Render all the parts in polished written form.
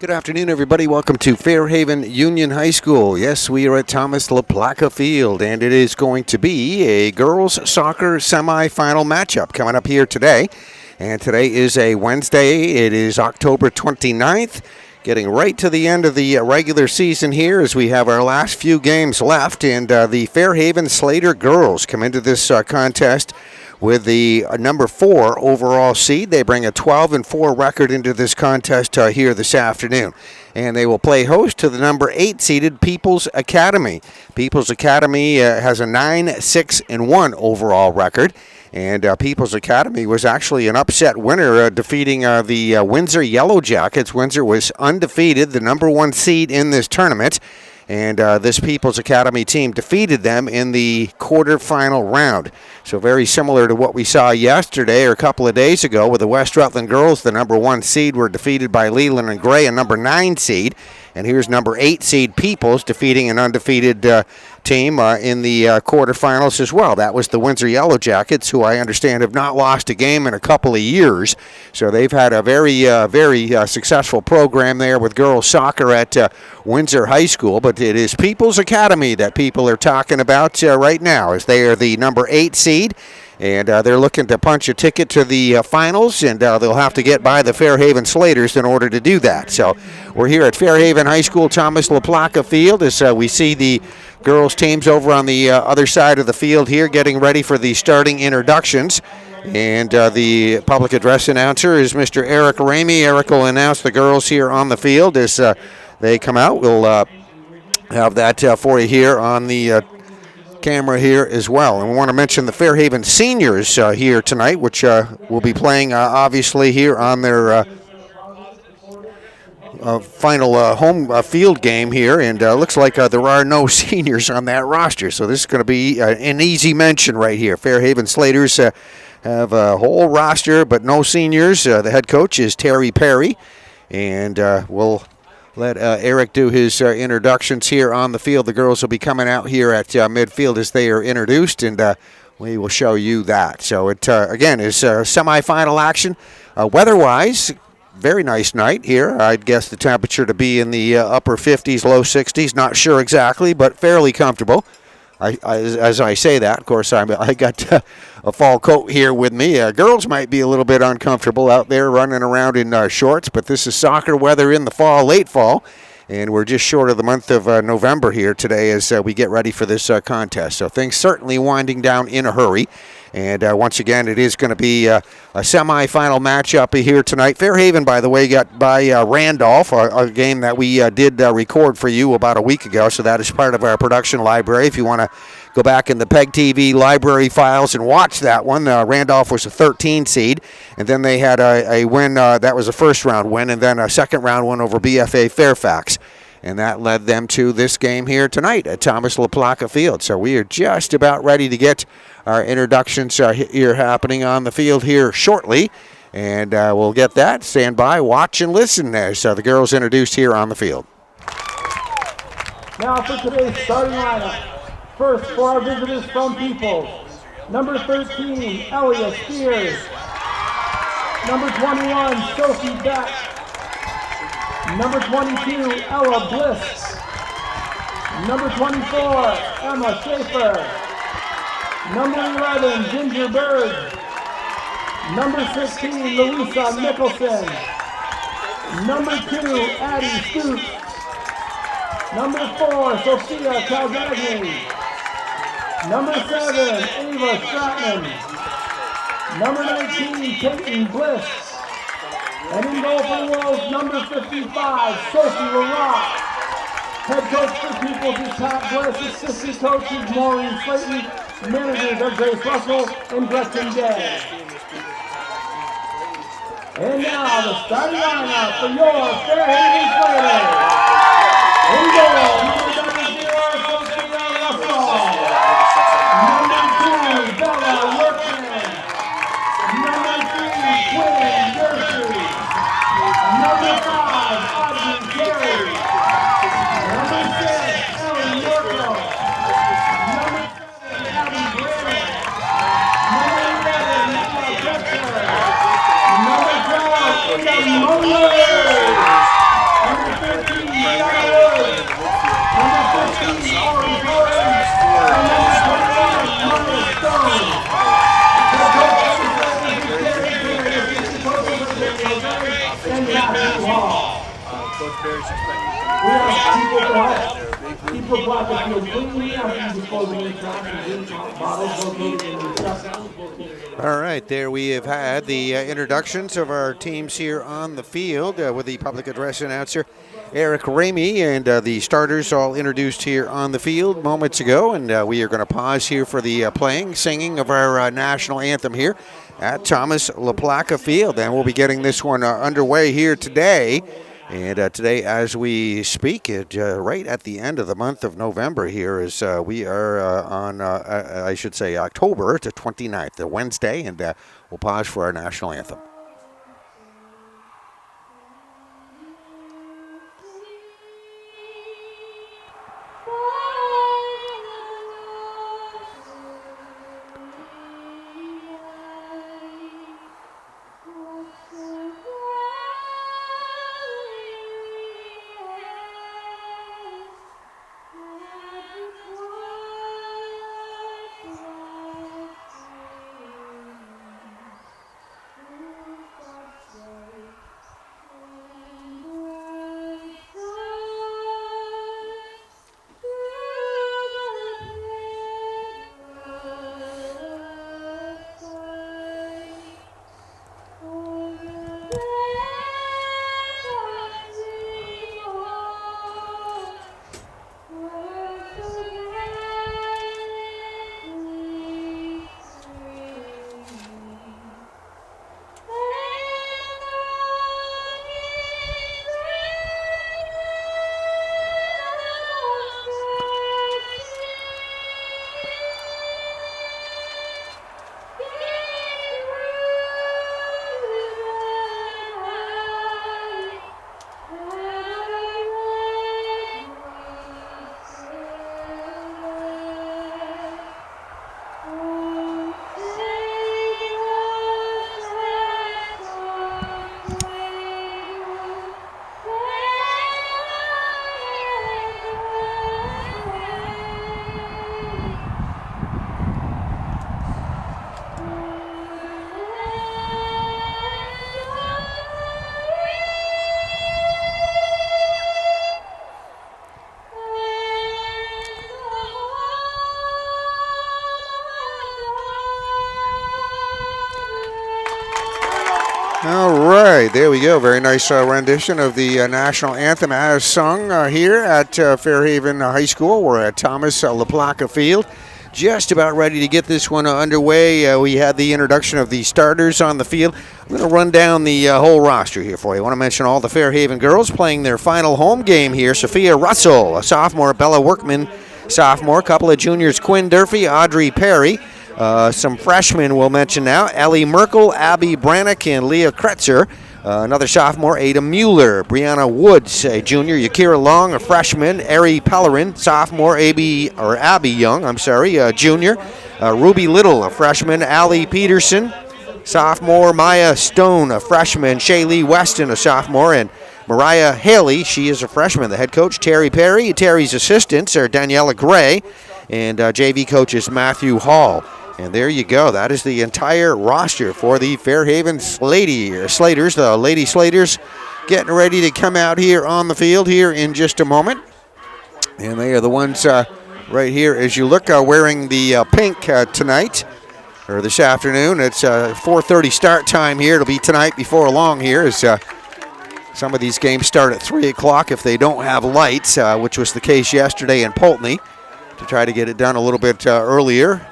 Good afternoon, everybody. Welcome to Fairhaven Union High School. Yes, we are at Thomas LaPlaca Field, and it is going to be a girls soccer semifinal matchup coming up here today. And today is a Wednesday. It is October 29th, getting right to the end of the regular season here as we have our last few games left. And the Fairhaven Slater girls come into this contest with the number 4 overall seed. They bring a 12-4 record into this contest here this afternoon. And they will play host to the number 8 seeded People's Academy. People's Academy has a 9-6-1 overall record. And People's Academy was actually an upset winner, defeating the Windsor Yellow Jackets. Windsor was undefeated, the number 1 seed in this tournament. And this People's Academy team defeated them in the quarterfinal round. So very similar to what we saw yesterday or a couple of days ago with the West Rutland girls. The number 1 seed were defeated by Leland and Gray, a number 9 seed. And here's number 8 seed Peoples defeating an undefeated team in the quarterfinals as well. That was the Windsor Yellow Jackets, who I understand have not lost a game in a couple of years. So they've had a very successful program there with girls soccer at Windsor High School. But it is People's Academy that people are talking about right now, as they are the number 8 seed. And they're looking to punch a ticket to the finals, and they'll have to get by the Fairhaven Slaters in order to do that. So we're here at Fairhaven High School, Thomas LaPlaca Field, as we see the girls' teams over on the other side of the field here getting ready for the starting introductions. And the public address announcer is Mr. Eric Ramey. Eric will announce the girls here on the field as they come out. We'll have that for you here on the camera here as well. And we want to mention the Fairhaven seniors here tonight, which will be playing obviously here on their final home field game here, and looks like there are no seniors on that roster, so this is going to be an easy mention right here. Fairhaven Slaters have a whole roster but no seniors. The head coach is Terry Perry, and we'll let Eric do his introductions here on the field. The girls will be coming out here at midfield as they are introduced, and we will show you that. So it, again, is semifinal action. Weather-wise, very nice night here. I'd guess the temperature to be in the upper 50s, low 60s. Not sure exactly, but fairly comfortable. As I say that, of course, I got a fall coat here with me. Girls might be a little bit uncomfortable out there running around in shorts, but this is soccer weather in the fall, late fall, and we're just short of the month of November here today as we get ready for this contest. So things certainly winding down in a hurry. And once again, it is going to be a semifinal matchup here tonight. Fairhaven, by the way, got by Randolph, a game that we did record for you about a week ago. So that is part of our production library. If you want to go back in the PEGTV library files and watch that one, Randolph was a 13 seed. And then they had a win, that was a first-round win, and then a second-round win over BFA Fairfax. And that led them to this game here tonight at Thomas LaPlaca Field. So we are just about ready to get our introductions here happening on the field here shortly. And we'll get that. Stand by, watch, and listen as the girls introduced here on the field. Now for today's starting lineup. First, for our visitors from Peoples, number 13, Elliot Spears. Number 21, Sophie Beck. Number 22, Ella Bliss. Number 24, Emma Schaefer. Number 11, Ginger Bird. Number 16, Louisa Nicholson. Number 2, Addie Stoops. Number 4, Sophia Calzagni. Number 7, Ava Stratman. Number 19, Peyton Bliss. And in goal for the Wolves, number 55, Sophie LaRock. Head coach for Peoples is Pat Bliss. Assistant coaches Maureen Slayton. Managers are Grace Russell and Gretchen Day. And now the starting lineup for your Fairhaven Slaters. In goal, number 0, Sophia Russell. Number 2, Bella Workman. Number 3, Quinn Gertrude. Number 5, Audrey Carey. Number 6, Ellen Yorko. Number 7, Abby Brandon. Number 11, Emma Kessler. Number 12, Ida Monier. And We ask people to help keep the block of field clean after you dispose of any trash and drink bottles located in the receptacles. All right, there we have had the introductions of our teams here on the field with the public address announcer, Eric Ramey, and the starters all introduced here on the field moments ago. And we are going to pause here for the singing of our national anthem here at Thomas LaPlaca Field. And we'll be getting this one underway here today. And today, as we speak, right at the end of the month of November here, is we are on, I should say, October the 29th, the Wednesday, and we'll pause for our national anthem. All right, there we go. Very nice rendition of the national anthem as sung here at Fairhaven High School. We're at Thomas LaPlaca Field. Just about ready to get this one underway. We had the introduction of the starters on the field. I'm going to run down the whole roster here for you. I want to mention all the Fairhaven girls playing their final home game here. Sophia Russell, a sophomore. Bella Workman, sophomore. Couple of juniors, Quinn Durfee, Audrey Perry. Some freshmen we'll mention now, Ellie Merkel, Abby Brannick, and Leah Kretzer. Another sophomore, Ada Mueller, Brianna Woods, a junior, Yakira Long, a freshman, Ari Pellerin, sophomore, Abby Young, junior, Ruby Little, a freshman, Allie Peterson, sophomore, Maya Stone, a freshman, Shaylee Weston, a sophomore, and Mariah Haley, she is a freshman. The head coach, Terry Perry. Terry's assistants are Daniela Gray, and JV coach is Matthew Hall. And there you go. That is the entire roster for the Fairhaven Slaters. The Lady Slaters getting ready to come out here on the field here in just a moment. And they are the ones right here as you look wearing the pink tonight or this afternoon. It's 4:30 start time here. It'll be tonight before long here as some of these games start at 3 o'clock if they don't have lights, which was the case yesterday in Pulteney, to try to get it done a little bit earlier.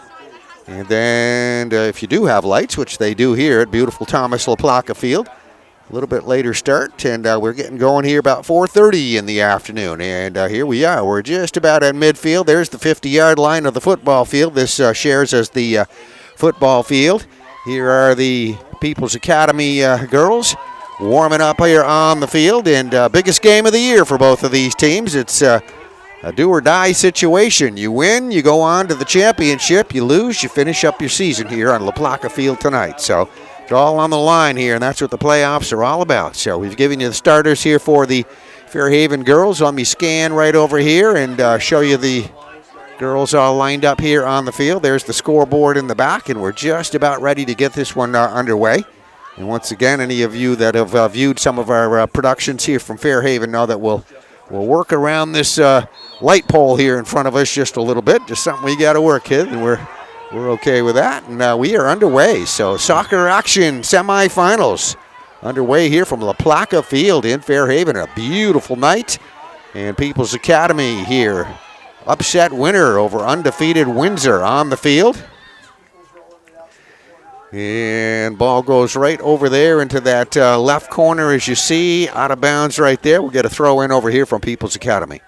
And then if you do have lights, which they do here at beautiful Thomas LaPlaca Field, a little bit later start, and we're getting going here about 4:30 in the afternoon. And here we are. We're just about at midfield. There's the 50-yard line of the football field. This shares as the football field. Here are the People's Academy girls warming up here on the field. And biggest game of the year for both of these teams. It's a do-or-die situation. You win, you go on to the championship. You lose, you finish up your season here on LaPlaca Field tonight. So it's all on the line here, and that's what the playoffs are all about. So we've given you the starters here for the Fairhaven girls. Let me scan right over here and show you the girls all lined up here on the field. There's the scoreboard in the back, and we're just about ready to get this one underway. And once again, any of you that have viewed some of our productions here from Fairhaven know that we'll work around this light pole here in front of us just a little bit. Just something we got to work, kid, and we're okay with that. And we are underway. So soccer action semifinals underway here from La Placa Field in Fairhaven. A beautiful night. And People's Academy here. Upset winner over undefeated Windsor on the field. And ball goes right over there into that left corner, as you see, out of bounds right there. We'll get a throw in over here from People's Academy.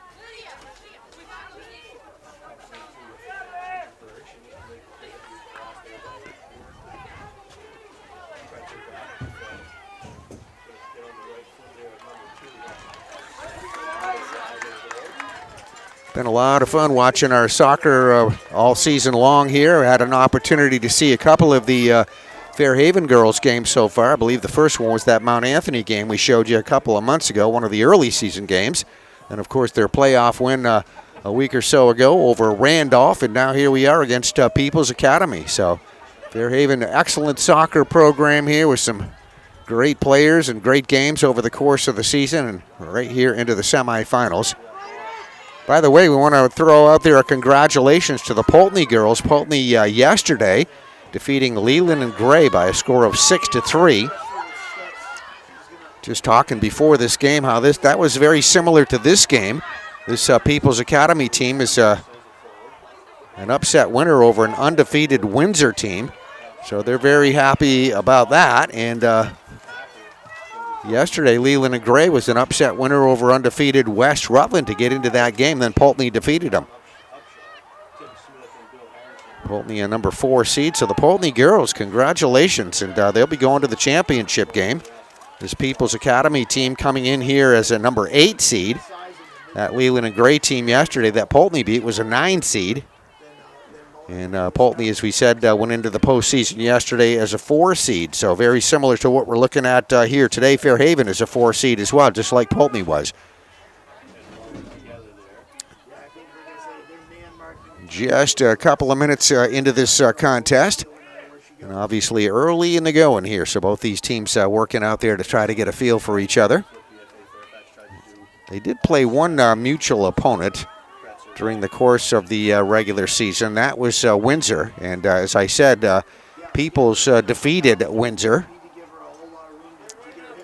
Been a lot of fun watching our soccer all season long here. I had an opportunity to see a couple of the Fairhaven girls games so far. I believe the first one was that Mount Anthony game we showed you a couple of months ago, one of the early season games. And of course their playoff win a week or so ago over Randolph, and now here we are against People's Academy. So Fairhaven, excellent soccer program here with some great players and great games over the course of the season, and right here into the semifinals. By the way, we want to throw out there a congratulations to the Poultney girls. Poultney yesterday defeating Leland and Gray by a score of 6-3. Just talking before this game how that was very similar to this game. This People's Academy team is an upset winner over an undefeated Windsor team. So they're very happy about that. And yesterday, Leland and Gray was an upset winner over undefeated West Rutland to get into that game. Then Poultney defeated them. Poultney a number 4 seed. So the Poultney girls, congratulations. And they'll be going to the championship game. This People's Academy team coming in here as a number 8 seed. That Leland and Gray team yesterday that Poultney beat was a 9 seed. And Poultney, as we said, went into the postseason yesterday as a 4 seed. So very similar to what we're looking at here today. Fairhaven is a 4 seed as well, just like Poultney was. Just a couple of minutes into this contest. And obviously early in the going here. So both these teams working out there to try to get a feel for each other. They did play one mutual opponent during the course of the regular season. That was Windsor. And as I said, Peoples defeated Windsor.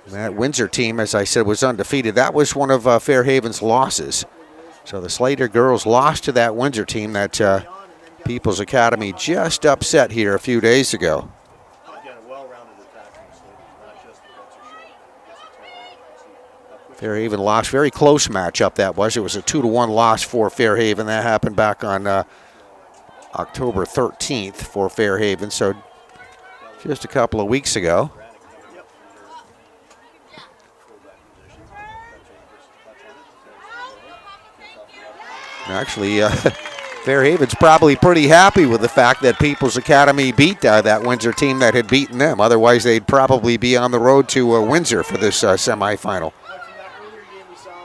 That Windsor team, as I said, was undefeated. That was one of Fairhaven's losses. So the Slater girls lost to that Windsor team that People's Academy just upset here a few days ago. Fairhaven lost. Very close matchup that was. It was a 2-1 loss for Fairhaven. That happened back on October 13th for Fairhaven, so just a couple of weeks ago. Actually, Fairhaven's probably pretty happy with the fact that People's Academy beat that Windsor team that had beaten them. Otherwise, they'd probably be on the road to Windsor for this semifinal.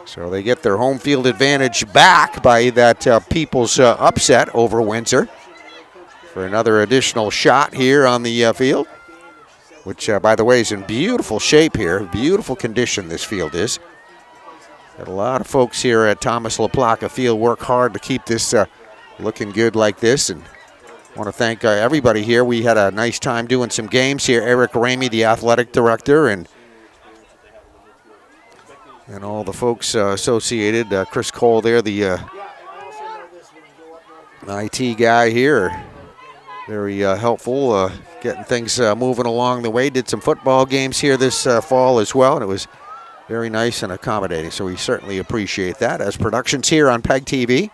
So they get their home field advantage back by that People's upset over Windsor for another additional shot here on the field, which, by the way, is in beautiful shape here. Beautiful condition this field is. Got a lot of folks here at Thomas LaPlaca Field work hard to keep this looking good like this. And I want to thank everybody here. We had a nice time doing some games here. Eric Ramey, the athletic director, and all the folks associated. Chris Cole there, the IT guy here. Very helpful, getting things moving along the way. Did some football games here this fall as well, and it was very nice and accommodating. So we certainly appreciate that as productions here on PEGTV.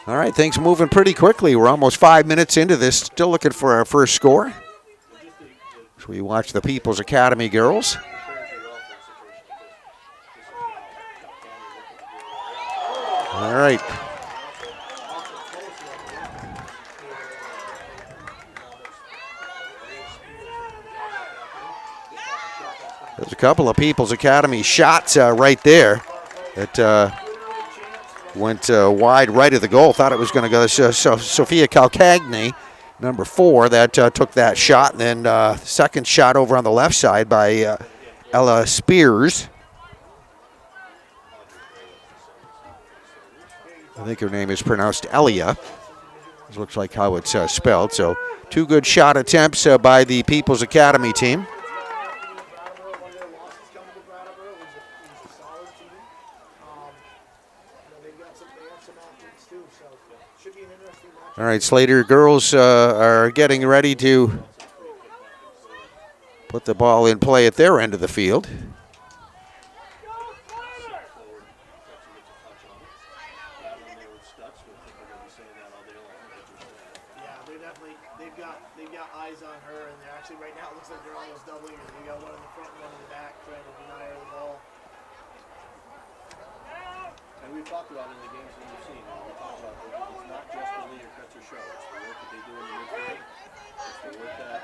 All right, things moving pretty quickly. We're almost 5 minutes into this. Still looking for our first score. So we watch the People's Academy girls. All right. There's a couple of People's Academy shots right there that went wide right of the goal. Thought it was going to go. Sophia Calcagni number 4 that took that shot. And then second shot over on the left side by Ella Spears. I think her name is pronounced Elia. This looks like how it's spelled. So 2 good shot attempts by the People's Academy team. All right, Slater girls are getting ready to put the ball in play at their end of the field. They've got eyes on her, and they're actually right now it looks like they're almost doubling her. They got one in the front and one in the back trying to deny her the ball. And we've talked about in the games that we've seen. We talked about it's not just the leader cuts her show. It's the work that they do in the midfield. It's the work that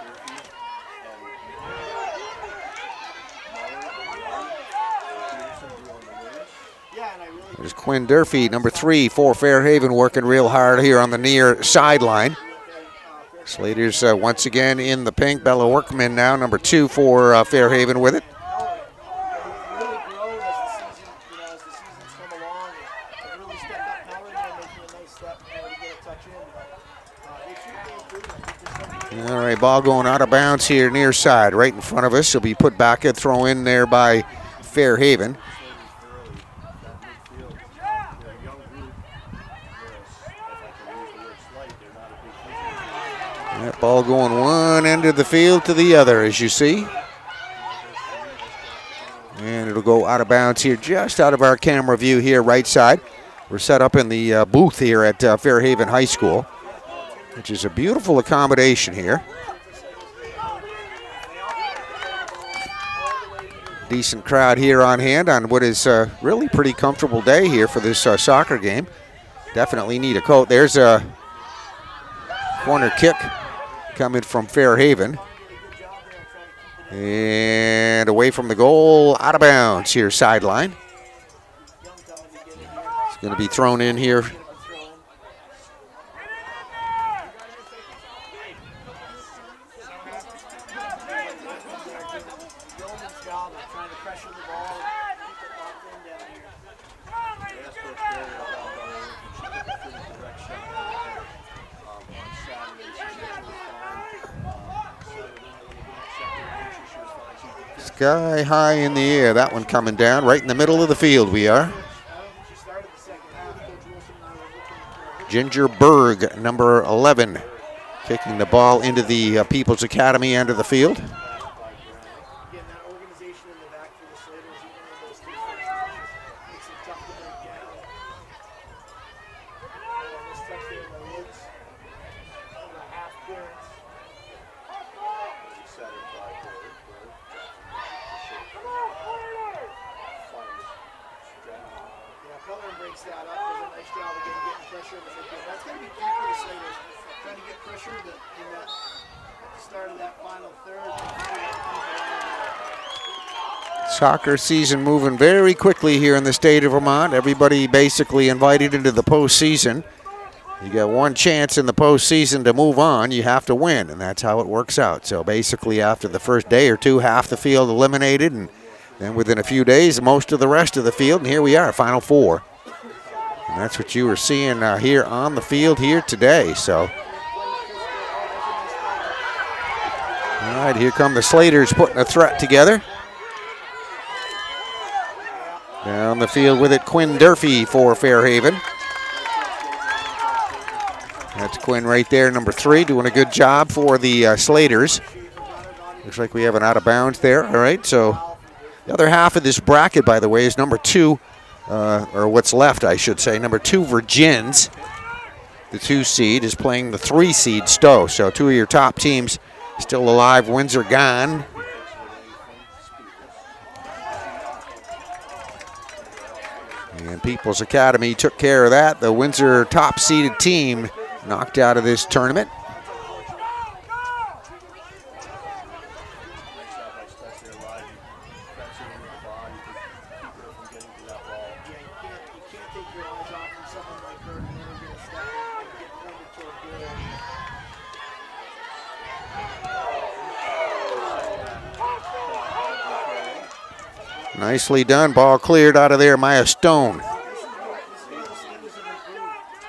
Durfee and Peterson do on the wings. Yeah, and I really. There's Quinn Durfee, number 3 for Fairhaven, working real hard here on the near sideline. Slater's once again in the pink. Bella Workman now, number 2 for Fairhaven with it. Really grown as the season's come along. And really stepped up now, and making a nice step to get a touch in. They should be improving. All right, ball going out of bounds here near side, right in front of us. It'll be put back and throw in there by Fairhaven. That ball going one end of the field to the other, as you see. And it'll go out of bounds here, just out of our camera view here, right side. We're set up in the booth here at Fairhaven High School, which is a beautiful accommodation here. Decent crowd here on hand on what is a really pretty comfortable day here for this soccer game. Definitely need a coat. There's a corner kick coming from Fairhaven. And away from the goal, out of bounds here, sideline. It's going to be thrown in here. Sky high in the air, that one coming down right in the middle of the field we are. Ginger Berg, number 11, kicking the ball into the People's Academy end of the field. Soccer season moving very quickly here in the state of Vermont. Everybody basically invited into the postseason. You got one chance in the postseason to move on. You have to win, and that's how it works out. So basically after the first day or two, half the field eliminated, and then within a few days, most of the rest of the field. And here we are, Final Four. And that's what you were seeing here on the field here today. So, all right, here come the Slaters putting a threat together. Down the field with it, Quinn Durfee for Fairhaven. That's Quinn right there, number 3, doing a good job for the Slaters. Looks like we have an out of bounds there. All right, so the other half of this bracket, by the way, is number 2, or what's left, I should say. Number 2, Virgins. The 2 seed is playing the 3 seed, Stowe. So 2 of your top teams still alive. Windsor gone. And People's Academy took care of that. The Windsor top-seeded team knocked out of this tournament. Nicely done. Ball cleared out of there. Maya Stone. This is where the Steelers have improved.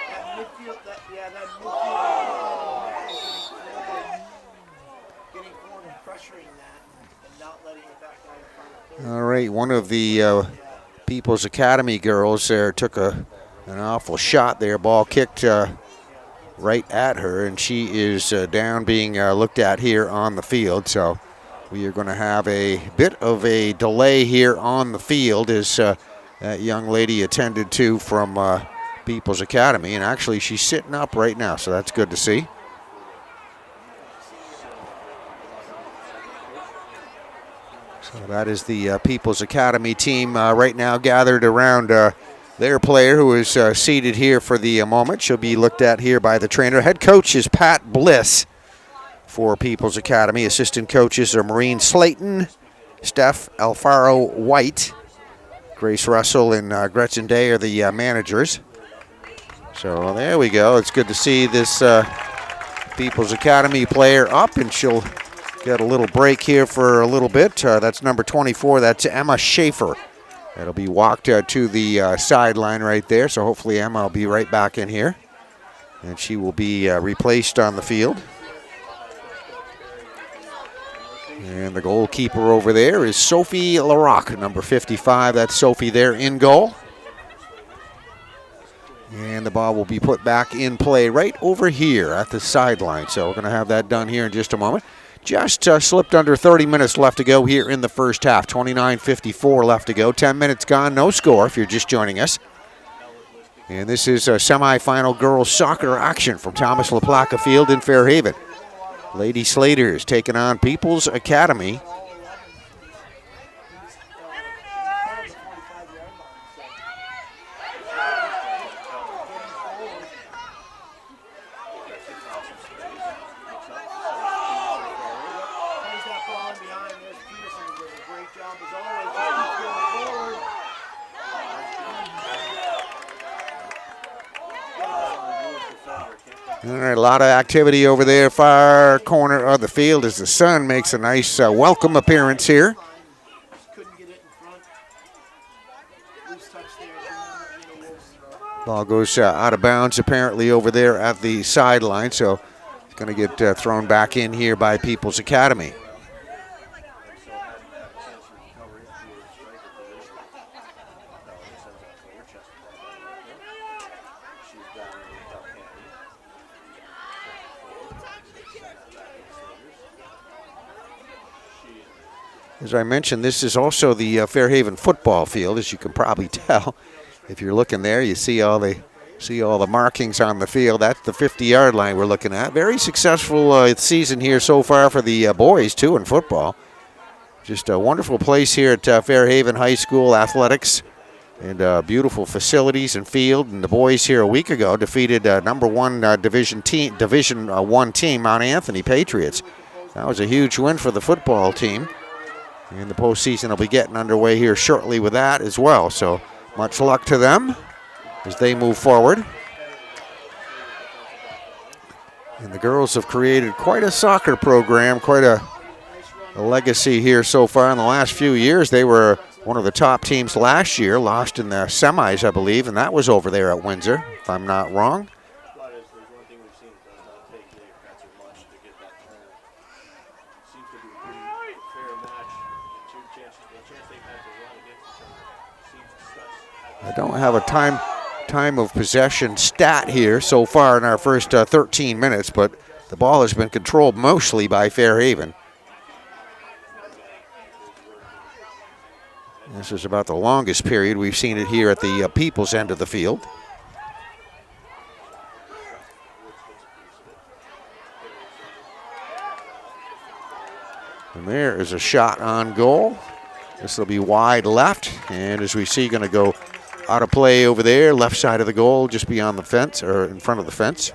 That midfield, that midfield, getting forward and pressuring that and not letting it back down in front of All right, one of the People's Academy girls there took an awful shot there. Ball kicked right at her, and she is down being looked at here on the field. So we are going to have a bit of a delay here on the field as that young lady attended to from People's Academy. And actually, she's sitting up right now, so that's good to see. So that is the People's Academy team right now gathered around their player who is seated here for the moment. She'll be looked at here by the trainer. Head coach is Pat Bliss for People's Academy. Assistant coaches are Maureen Slayton, Steph Alfaro White, Grace Russell, and Gretchen Day are the managers. So there we go. It's good to see this People's Academy player up, and she'll get a little break here for a little bit. That's number 24. That's Emma Schaefer. That'll be walked to the sideline right there. So hopefully Emma will be right back in here. And she will be replaced on the field. And the goalkeeper over there is Sophie Larocque, number 55. That's Sophie there in goal. And the ball will be put back in play right over here at the sideline. So we're going to have that done here in just a moment. Just slipped under 30 minutes left to go here in the first half. 29:54 left to go. 10 minutes gone, no score if you're just joining us. And this is a semifinal girls soccer action from Thomas LaPlaca Field in Fairhaven. Lady Slaters taking on People's Academy. All right, a lot of activity over there, far corner of the field as the sun makes a nice welcome appearance here. Ball goes out of bounds apparently over there at the sideline, so it's going to get thrown back in here by People's Academy. As I mentioned, this is also the Fairhaven football field, as you can probably tell. If you're looking there, you see all the markings on the field. That's the 50-yard line we're looking at. Very successful season here so far for the boys, too, in football. Just a wonderful place here at Fairhaven High School athletics, and beautiful facilities and field. And the boys here a week ago defeated number one Division One team, Mount Anthony Patriots. That was a huge win for the football team. And the postseason will be getting underway here shortly with that as well. So much luck to them as they move forward. And the girls have created quite a soccer program, quite a legacy here so far in the last few years. They were one of the top teams last year, lost in the semis, I believe, and that was over there at Windsor, if I'm not wrong. I don't have a time of possession stat here so far in our first 13 minutes, but the ball has been controlled mostly by Fairhaven. This is about the longest period we've seen it here at the People's end of the field. And there is a shot on goal. This will be wide left, and as we see, going to go out of play over there, left side of the goal, just beyond the fence, or in front of the fence.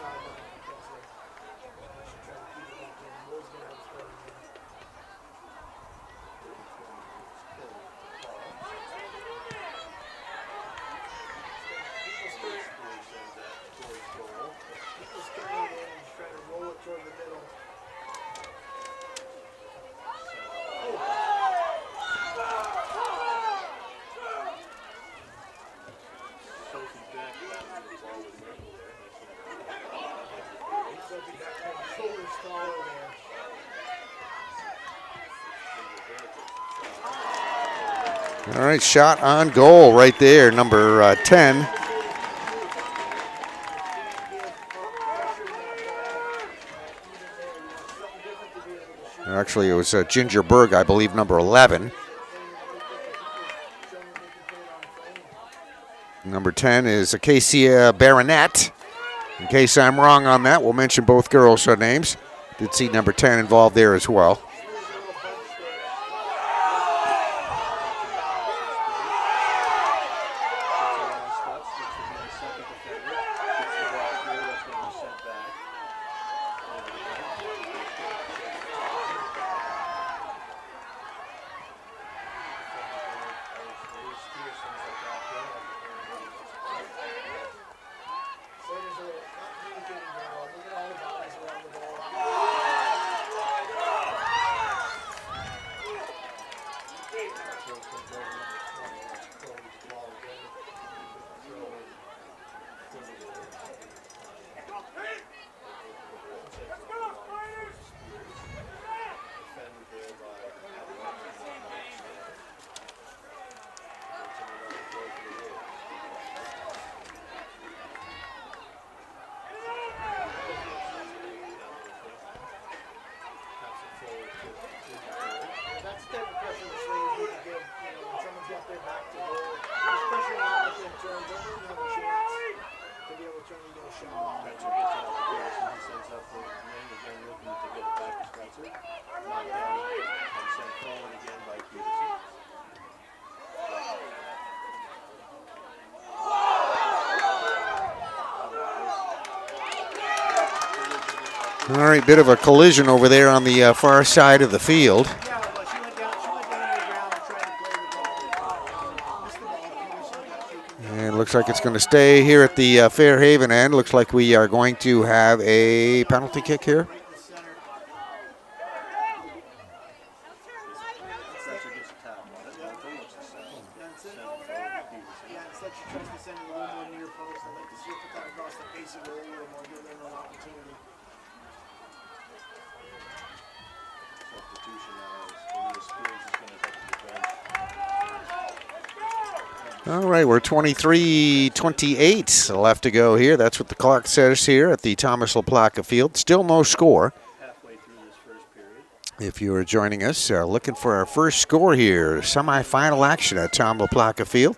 sideline because they should try to keep it back in. Will's going to have to throw it again. People's turning it in and just trying to roll it toward the middle. Sophie back there, shoulder staller there. All right, shot on goal right there, number 10. Actually, it was Ginger Berg, I believe, number 11. Number 10 is Acacia Baronet. In case I'm wrong on that, we'll mention both girls' names. Did see number 10 involved there as well. All right, bit of a collision over there on the far side of the field. And it looks like it's going to stay here at the Fairhaven end. Looks like we are going to have a penalty kick here. All right, we're 23-28 left to go here. That's what the clock says here at the Thomas LaPlaca Field. Still no score. If you are joining us, looking for our first score here, semifinal action at Tom LaPlaca Field.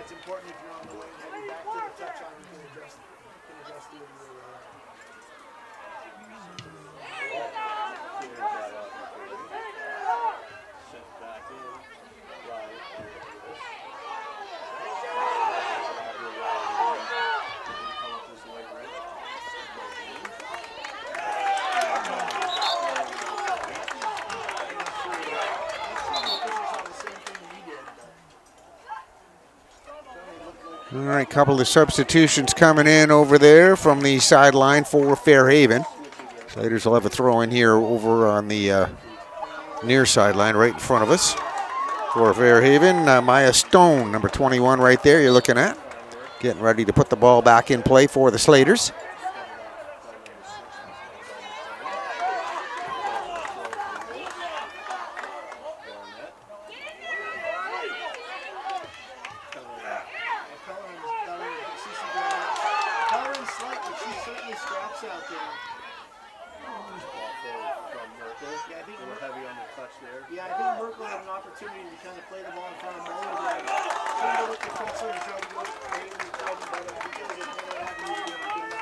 It's important if you're on the wing, heading back to the touch on, you can adjust the All right, couple of substitutions coming in over there from the sideline for Fairhaven. Slaters will have a throw in here over on the near sideline right in front of us. For Fairhaven, Maya Stone, number 21 right there you're looking at. Getting ready to put the ball back in play for the Slaters. slightly. She certainly scraps out there. Yeah, I think a little heavy on the touch there. Yeah, I think Merkel had an opportunity to kind of play the ball in front of Muller there. She would look at Kessler and try to go straight and play the ball because it may not have to be able to get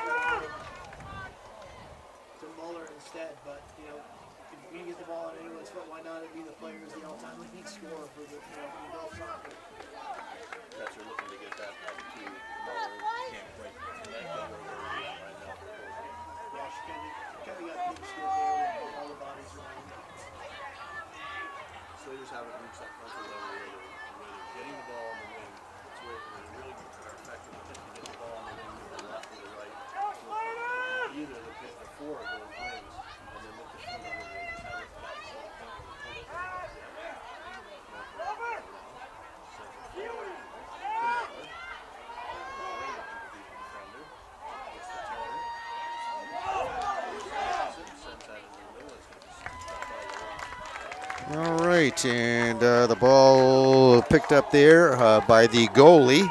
to Muller instead. But, you know, if you can get the ball on anyone's foot, why not it be the player who's the all-time leading scorer for the, for the girls soccer? Kessler looking to get that up to Muller. Can't quite let that go where it is right now. Yeah, she kind of got big score there with all the bodies around. Slaters haven't reached that comfort level where they're getting the ball on the wing. It's where they really are effective with it to get the ball on the wing to the left or the right. Either the four of those wings and then with the shoot on the wing. Just haven't gotten to the point where they're yet. All right, and the ball picked up there by the goalie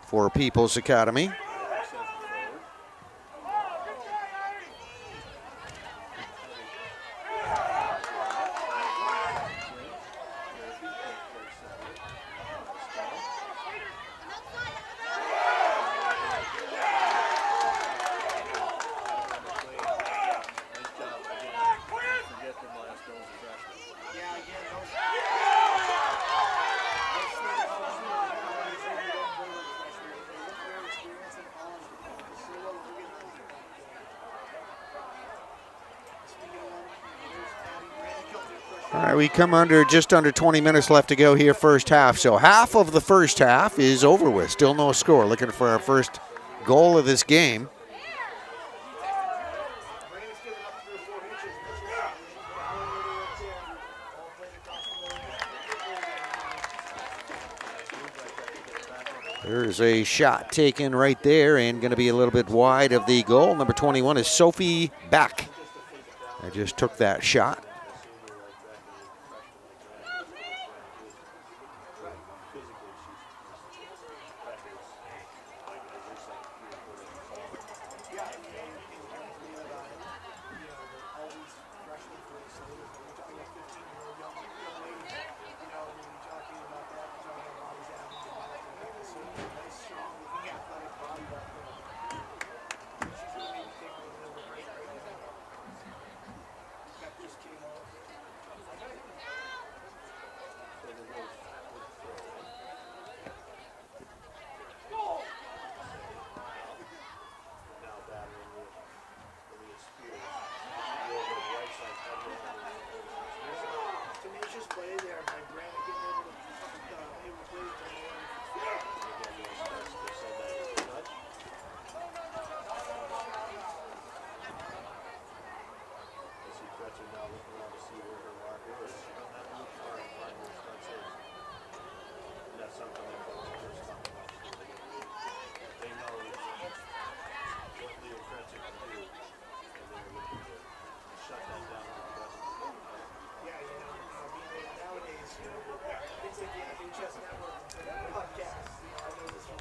for People's Academy. All right, we come under just under 20 minutes left to go here, first half. So half of the first half is over with. Still no score. Looking for our first goal of this game. There's a shot taken right there and going to be a little bit wide of the goal. Number 21 is Sophie Back. I just took that shot.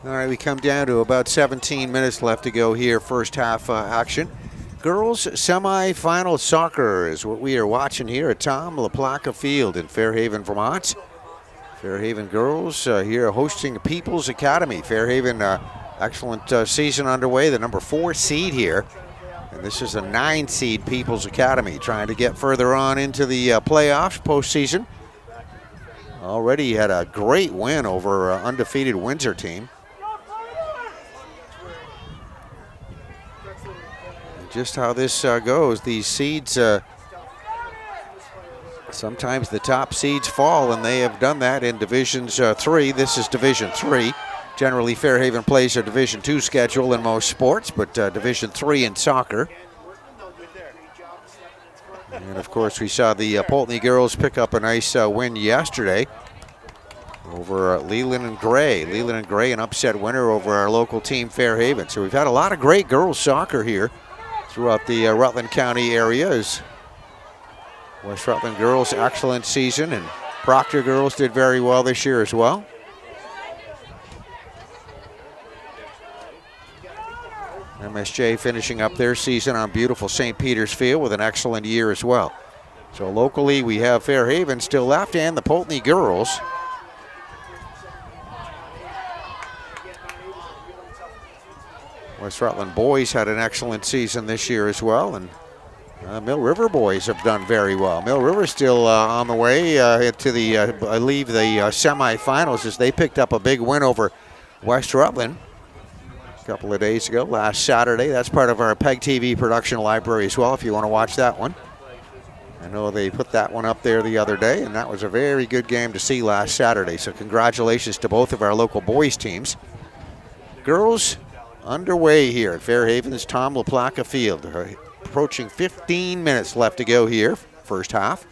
All right, we come down to about 17 minutes left to go here, first half action. Girls semifinal soccer is what we are watching here at Tom LaPlaca Field in Fairhaven, Vermont. Fairhaven girls here hosting People's Academy. Fairhaven, excellent season underway, the number 4 seed here. And this is a 9 seed People's Academy trying to get further on into the playoffs postseason. Already had a great win over undefeated Windsor team. Just how this goes, these seeds, sometimes the top seeds fall, and they have done that in Divisions 3. This is Division 3. Generally, Fairhaven plays a Division 2 schedule in most sports, but Division 3 in soccer. And of course, we saw the Pulteney girls pick up a nice win yesterday over Leland and Gray. Leland and Gray, an upset winner over our local team, Fairhaven. So we've had a lot of great girls soccer here throughout the Rutland County area. As West Rutland girls, excellent season, and Proctor girls did very well this year as well. MSJ finishing up their season on beautiful St. Peter's Field with an excellent year as well. So locally we have Fairhaven still left and the Pulteney girls. West Rutland boys had an excellent season this year as well, and Mill River boys have done very well. Mill River still on the way to the, I believe, the semifinals as they picked up a big win over West Rutland a couple of days ago, last Saturday. That's part of our PEGTV production library as well if you want to watch that one. I know they put that one up there the other day, and that was a very good game to see last Saturday. So congratulations to both of our local boys teams. Girls underway here at Fairhaven's Tom LaPlaca Field. Approaching 15 minutes left to go here, first half.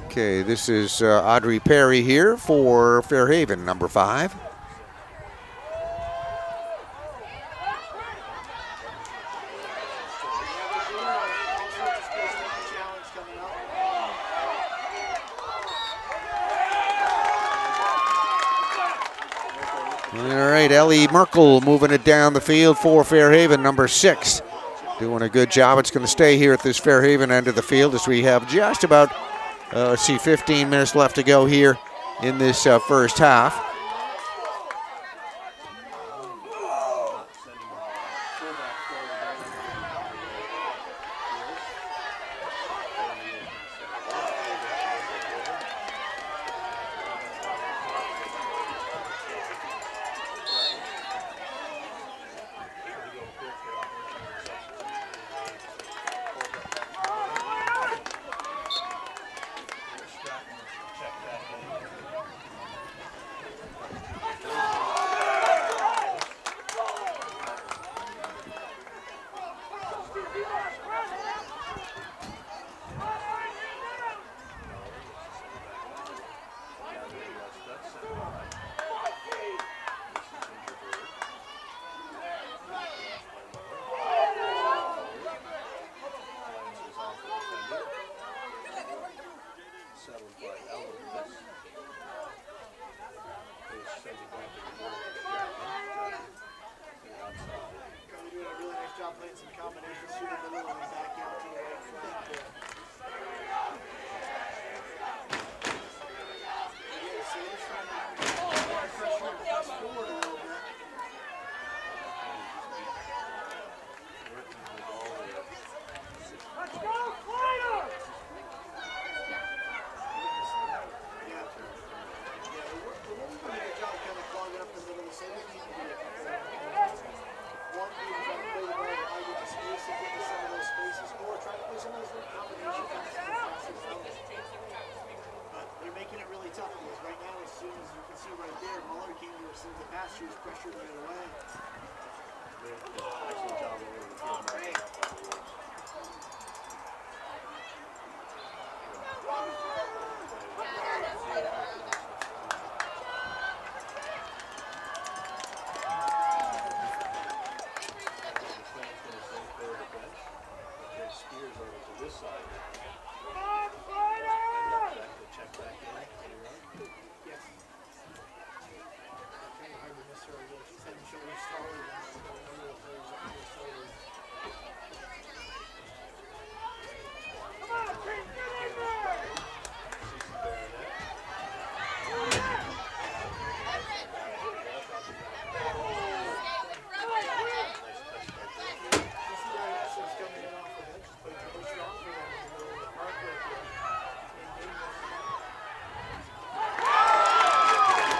Okay, this is Audrey Perry here for Fairhaven, number 5. All right, Ellie Merkel moving it down the field for Fairhaven, number 6. Doing a good job. It's going to stay here at this Fairhaven end of the field as we have just about, 15 minutes left to go here in this first half.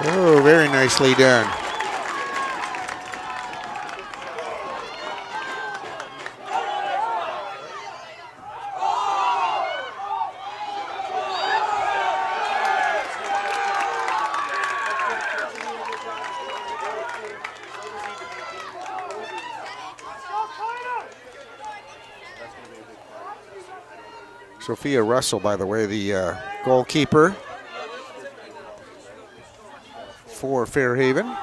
Oh, very nicely done. Sophia Russell, by the way, the goalkeeper for Fairhaven.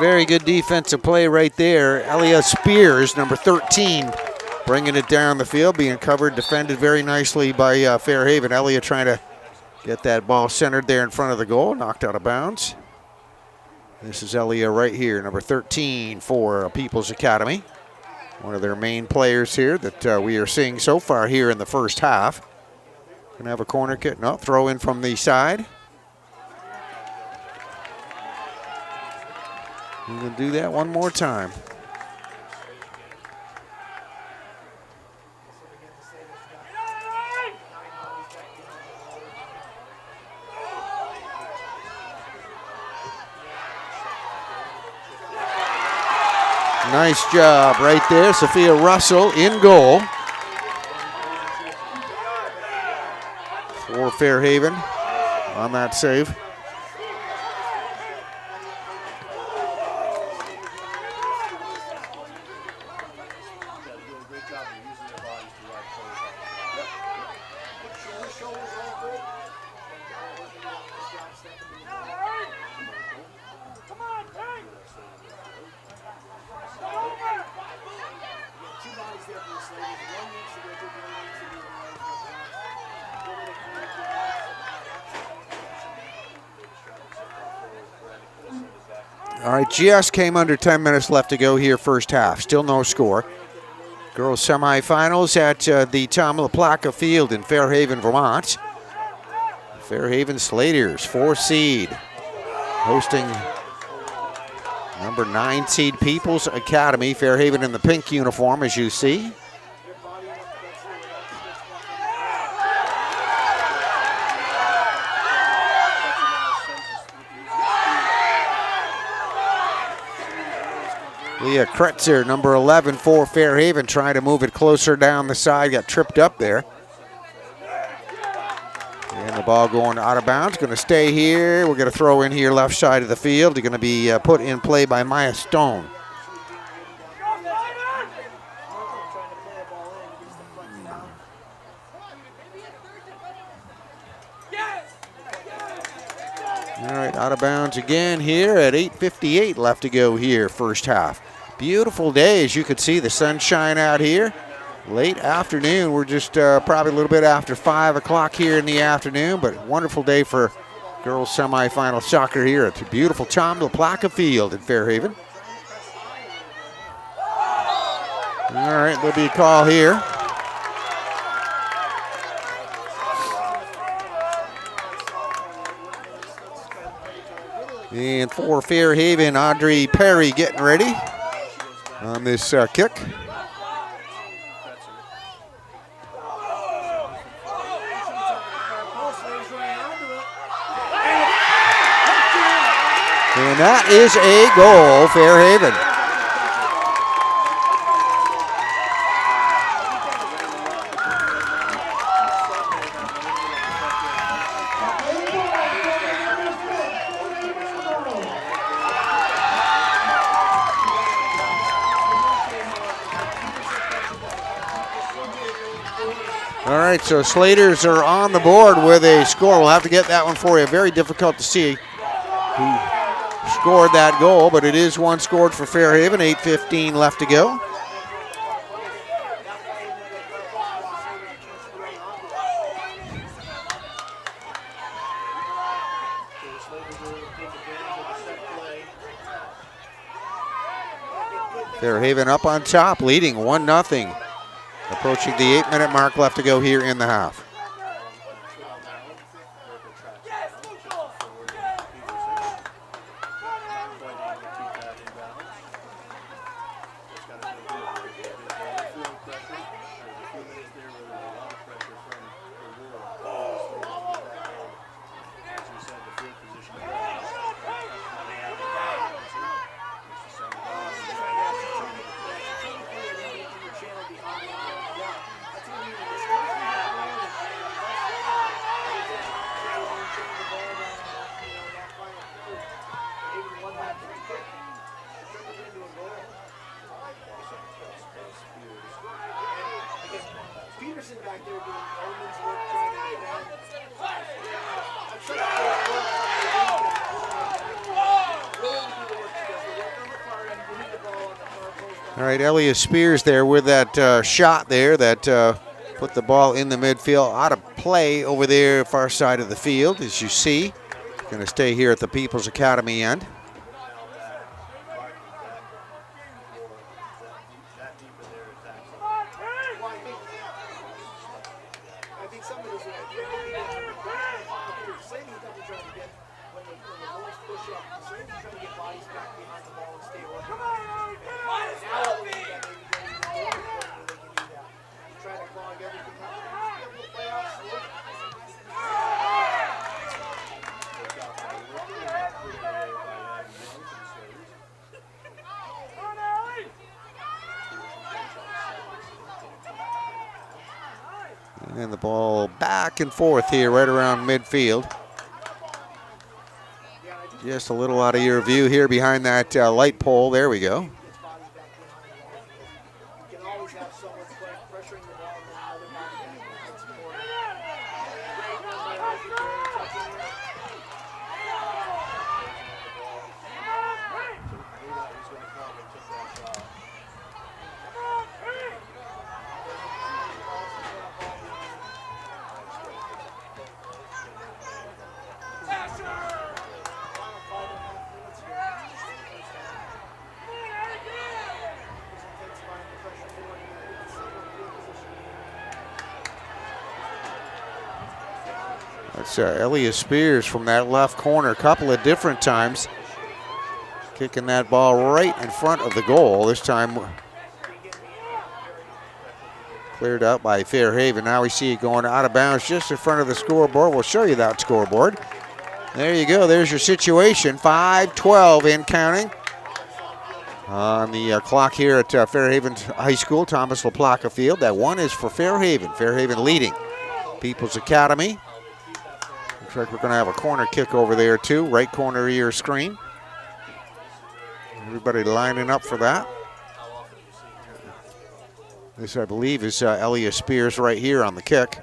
very good defensive play right there. Elia Spears, number 13, bringing it down the field, being covered, defended very nicely by Fairhaven. Elia trying to get that ball centered there in front of the goal, knocked out of bounds. This is Elia right here, number 13 for People's Academy. One of their main players here that we are seeing so far here in the first half. Gonna have a corner kick, no, throw in from the side. We're gonna do that one more time. Nice job right there, Sophia Russell in goal for Fairhaven on that save. All right, just came under 10 minutes left to go here first half. Still no score. Girls semifinals at the Tom LaPlaca Field in Fairhaven, Vermont. Fairhaven Slaters, 4 seed, hosting number 9 seed People's Academy. Fairhaven in the pink uniform, as you see. Leah Kretzer, number 11 for Fairhaven, trying to move it closer down the side, got tripped up there. And the ball going out of bounds, going to stay here. We're going to throw in here left side of the field. They're going to be put in play by Maya Stone. All right, out of bounds again here at 8:58 left to go here, first half. Beautiful day, as you can see, the sunshine out here. Late afternoon, we're just probably a little bit after 5 o'clock here in the afternoon, but wonderful day for girls semifinal soccer here at the beautiful Tom LaPlaca Field in Fairhaven. All right, there'll be a call here. And for Fairhaven, Audrey Perry getting ready on this kick. And that is a goal, Fairhaven. All right, so Slaters are on the board with a score. We'll have to get that one for you. Very difficult to see who scored that goal, but it is one scored for Fairhaven. 8:15 left to go. Fairhaven up on top, leading 1-0. Approaching the 8-minute mark left to go here in the half. All right, Elliot Spears there with that shot there that put the ball in the midfield. Out of play over there, far side of the field, as you see. Going to stay here at the People's Academy end. I think some of this is Sadie doesn't try to get when the goals push up. Sadie trying to get bodies back behind the ball and stay organized. Now they can do that. Try to clog everything up. Be able to play out slow. And the ball back and forth here right around midfield. Just a little out of your view here behind that light pole. There we go. You can always have someone pressuring the ball and then another body back and support. That's Elliot Spears from that left corner a couple of different times. Kicking that ball right in front of the goal. This time cleared out by Fairhaven. Now we see it going out of bounds just in front of the scoreboard. We'll show you that scoreboard. There you go. There's your situation. 5:12 and counting on the clock here at Fairhaven High School, Thomas LaPlaca Field. That one is for Fairhaven. Fairhaven leading People's Academy. Looks like we're going to have a corner kick over there too. Right corner of your screen. Everybody lining up for that. This, I believe, is Elliot Spears right here on the kick.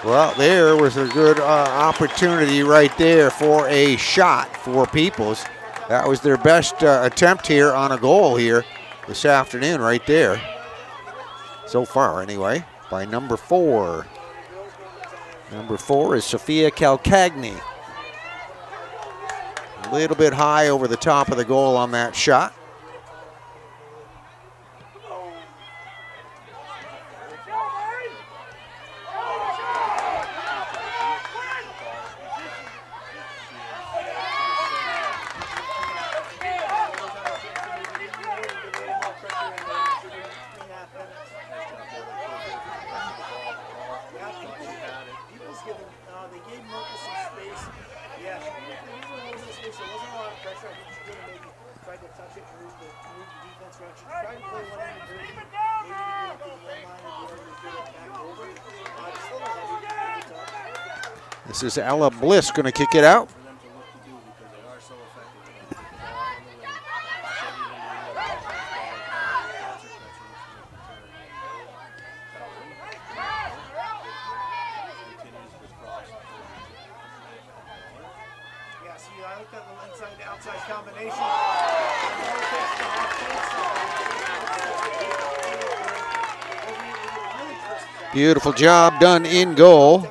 Well, there was a good opportunity right there for a shot for Peoples. That was their best attempt here on a goal here this afternoon right there. So far, anyway, by number 4. Number 4 is Sophia Calcagni. A little bit high over the top of the goal on that shot. This is Ella Bliss going to kick it out. Yeah, see, I looked at the inside to outside combination. Beautiful job done in goal.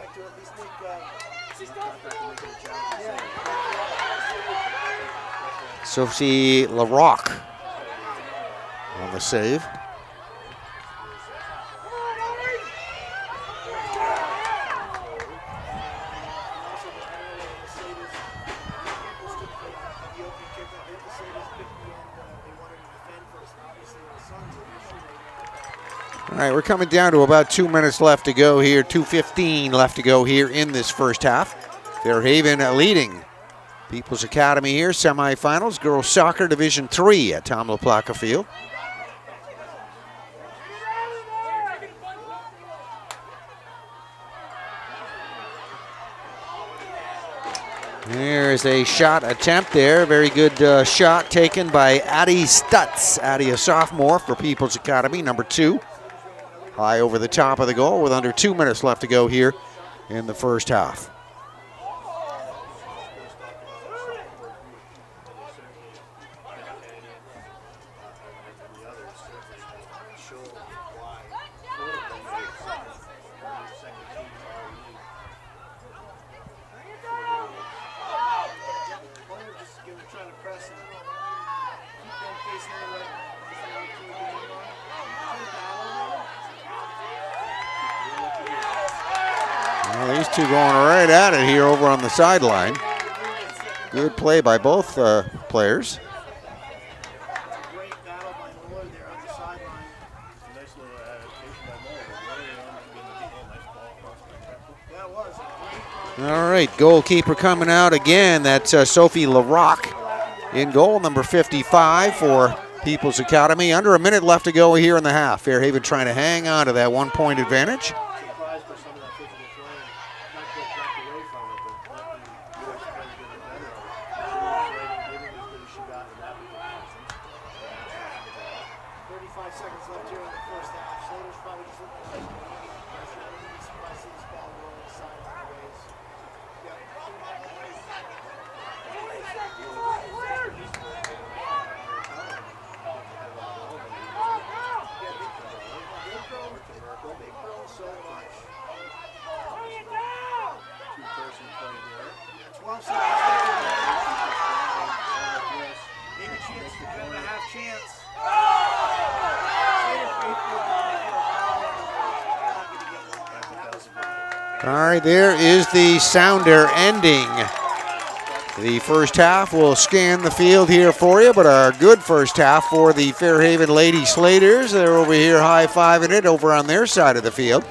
Sophie LaRocque on the save. All right, we're coming down to about 2 minutes left to go here, 2:15 left to go here in this first half. Fairhaven leading People's Academy here, semifinals, girls soccer Division III at Tom LaPlaca Field. There's a shot attempt there. Very good shot taken by Addie Stutz. Addie, a sophomore for People's Academy, number 2. High over the top of the goal with under 2 minutes left to go here in the first half. Well, these two going right at it here over on the sideline. Good play by both players. Great battle by Muller there on the sideline. Nice little adaptation by Muller. Really on being the game. Nice ball across the That was a great run. All right, goalkeeper coming out again. That's Sophie LaRock in goal, number 55 for People's Academy. Under a minute left to go here in the half. Fairhaven trying to hang on to that 1-point advantage. surprised by some of that physical playing. Not backed away from it, but not the US playing good and better on it. She was giving as good as she got in that position. 35 seconds left here in the first half. Slater's probably just looking for some pressure. I see this ball rolling sideways. They've grown so much. Two-person play there. 12 seconds left. Maybe chance, kind of a half chance. All right, there is the sounder ending. The first half will scan the field here for you, but a good first half for the Fairhaven Lady Slaters. They're over here high-fiving it over on their side of the field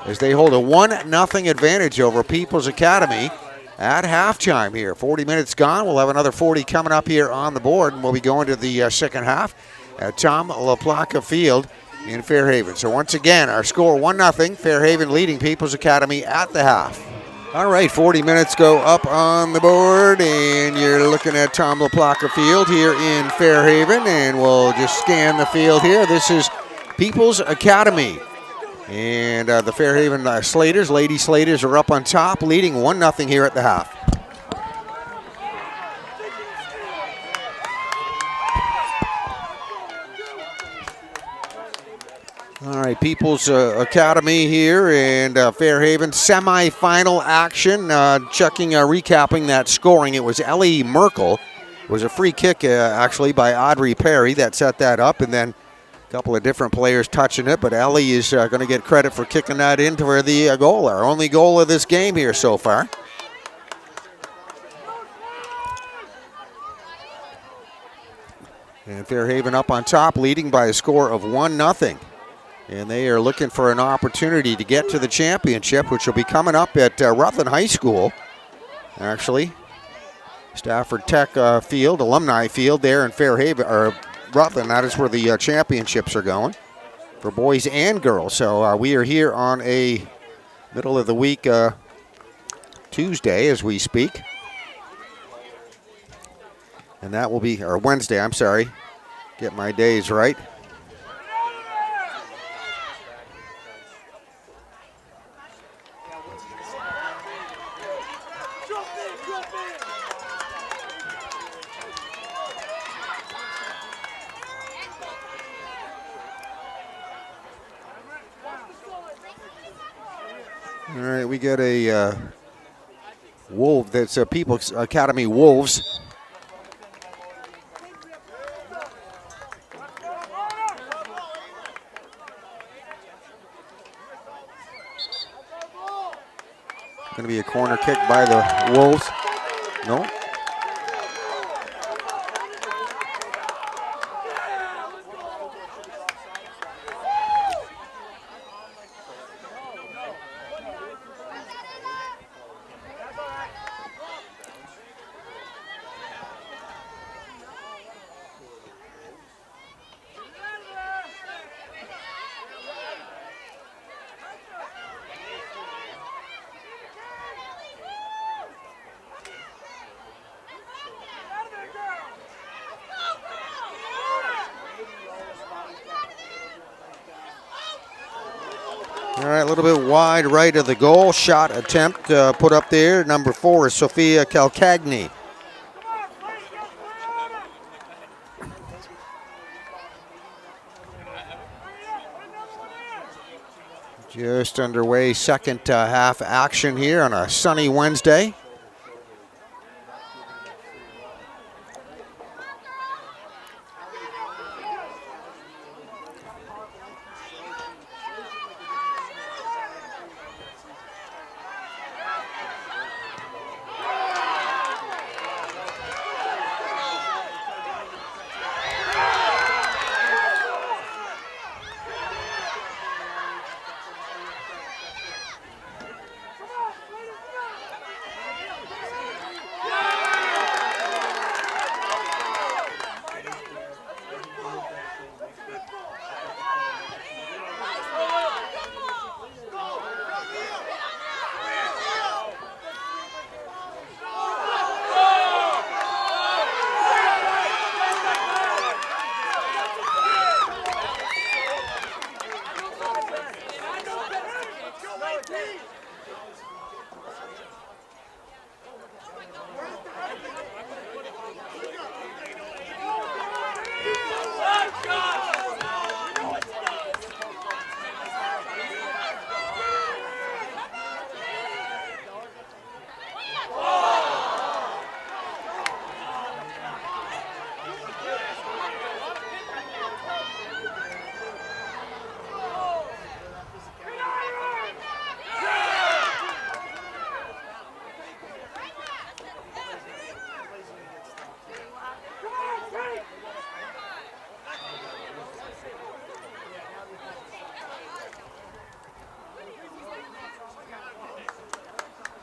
as they hold a 1-0 advantage over People's Academy at halftime here. 40 minutes gone. We'll have another 40 coming up here on the board, and we'll be going to the second half at Tom LaPlaca Field in Fairhaven. So once again, our score 1-0, Fairhaven leading People's Academy at the half. All right, 40 minutes go up on the board, and you're looking at Tom LaPlaca Field here in Fairhaven, and we'll just scan the field here. This is People's Academy, and the Fairhaven Slaters, Lady Slaters, are up on top, leading 1-0 here at the half. All right, People's Academy here, and Fairhaven semifinal action. Recapping that scoring, it was Ellie Merkel. It was a free kick, actually, by Audrey Perry that set that up, and then a couple of different players touching it, but Ellie is going to get credit for kicking that in for the goal, our only goal of this game here so far. And Fairhaven up on top, leading by a score of 1-0. And they are looking for an opportunity to get to the championship, which will be coming up at Rutland High School, actually. Stafford Tech Field, Alumni Field there in Fairhaven, or Rutland. That is where the championships are going for boys and girls. So we are here on a middle of the week Tuesday as we speak. And that will be, or Wednesday, I'm sorry. Get my days right. All right, we got a Wolf, that's a People's Academy Wolves. Going to be a corner kick by the Wolves. No. All right, a little bit wide right of the goal. Shot attempt put up there. Number 4 is Sophia Calcagni. Just underway, second half action here on a sunny Wednesday.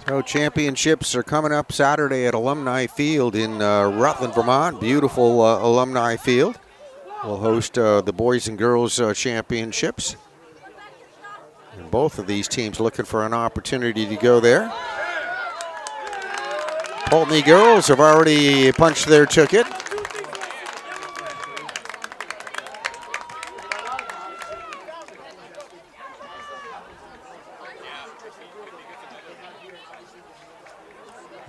So championships are coming up Saturday at Alumni Field in Rutland, Vermont. Beautiful Alumni Field. We'll host the boys and girls championships. And both of these teams looking for an opportunity to go there. Pulteney girls have already punched their ticket.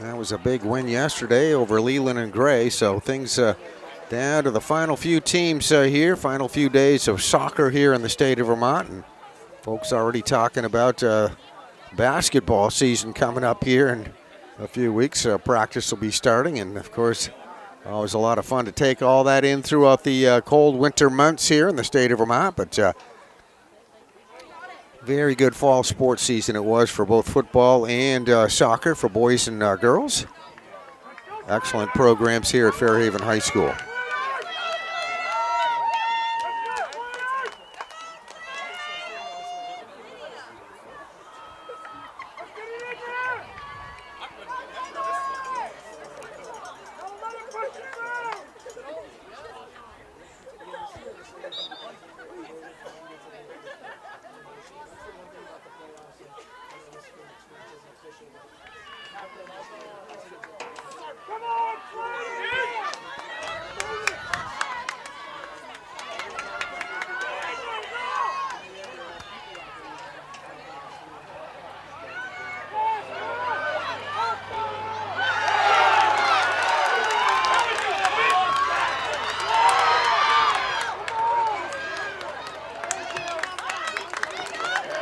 That was a big win yesterday over Leland and Gray, so things down to the final few teams here, final few days of soccer here in the state of Vermont. And folks already talking about basketball season coming up here in a few weeks. Practice will be starting, and of course, always a lot of fun to take all that in throughout the cold winter months here in the state of Vermont. But very good fall sports season it was for both football and soccer for boys and girls. Excellent programs here at Fairhaven High School.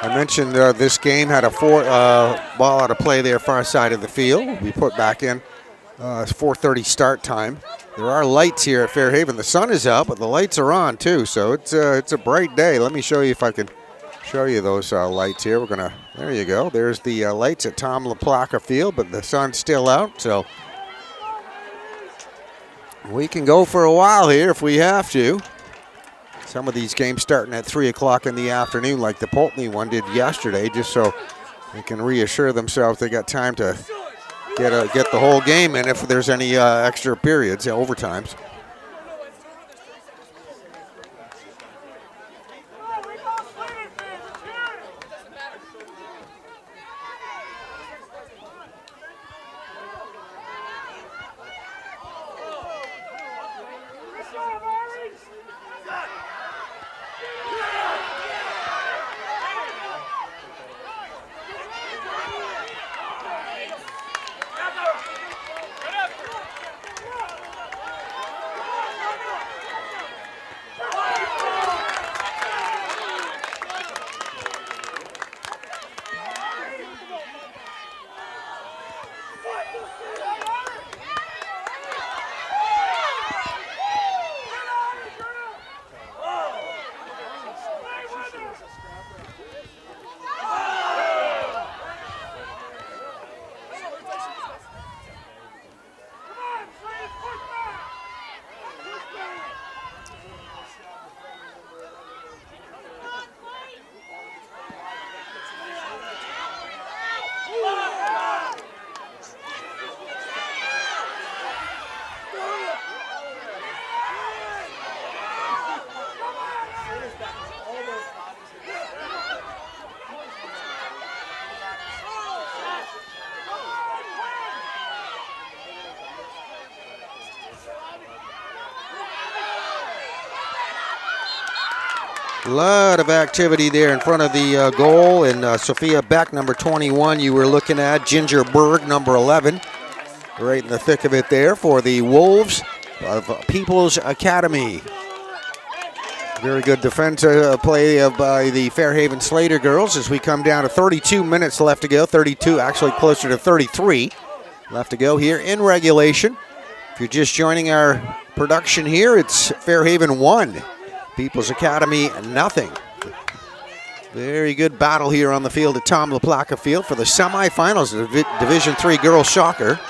I mentioned this game had a ball out of play there far side of the field. We put back in 4:30 start time. There are lights here at Fairhaven. The sun is out, but the lights are on too, so it's a bright day. Let me show you if I can show you those lights here. There you go. There's the lights at Tom LaPlaca Field, but the sun's still out, so we can go for a while here if we have to. Some of these games starting at 3 o'clock in the afternoon like the Pulteney one did yesterday, just so they can reassure themselves they got time to get the whole game in if there's any extra periods, overtimes. A lot of activity there in front of the goal, and Sophia Beck, number 21, you were looking at. Ginger Berg, number 11, right in the thick of it there for the Wolves of People's Academy. Very good defensive play by the Fairhaven Slater girls as we come down to 32 minutes left to go. 32, actually closer to 33 left to go here in regulation. If you're just joining our production here, it's Fairhaven 1, People's Academy nothing. Very good battle here on the field at Tom LaPlaca Field for the semifinals of Division III girls soccer.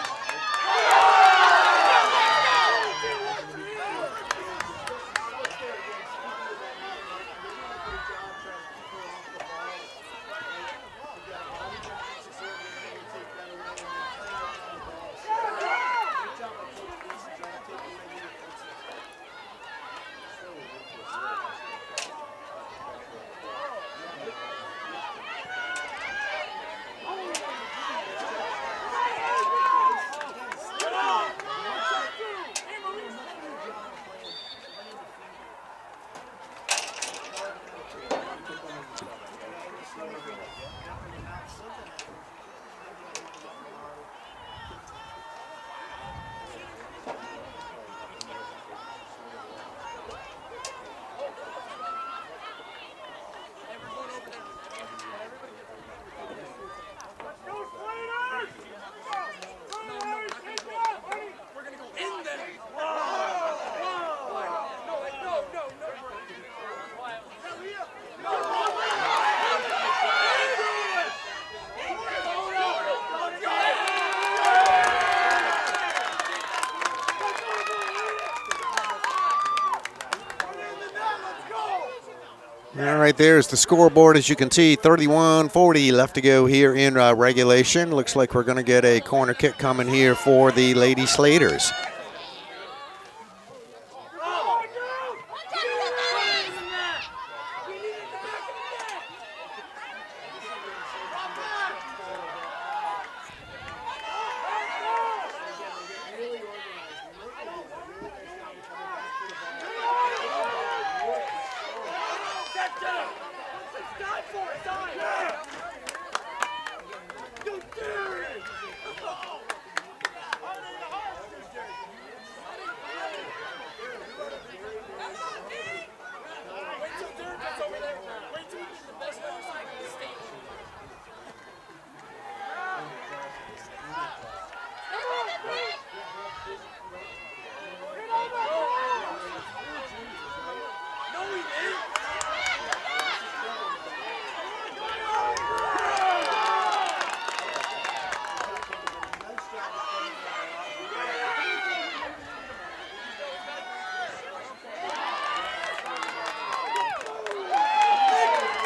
All right, there's the scoreboard. As you can see, 31-40 left to go here in regulation. Looks like we're going to get a corner kick coming here for the Lady Slaters.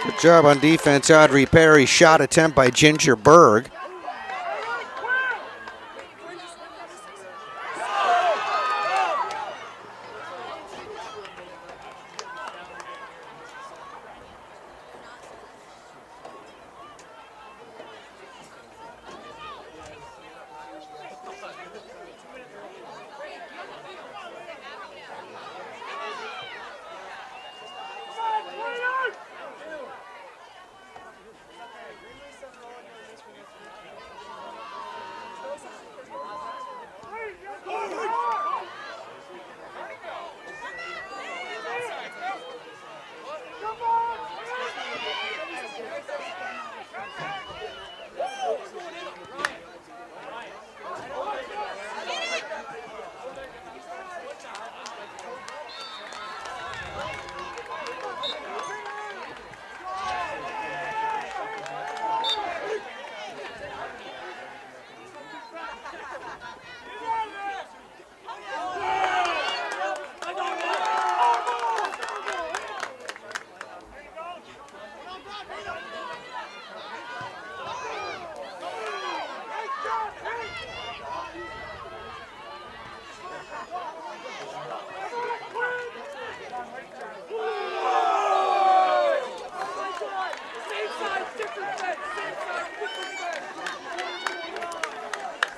Good job on defense, Audrey Perry. Shot attempt by Ginger Berg.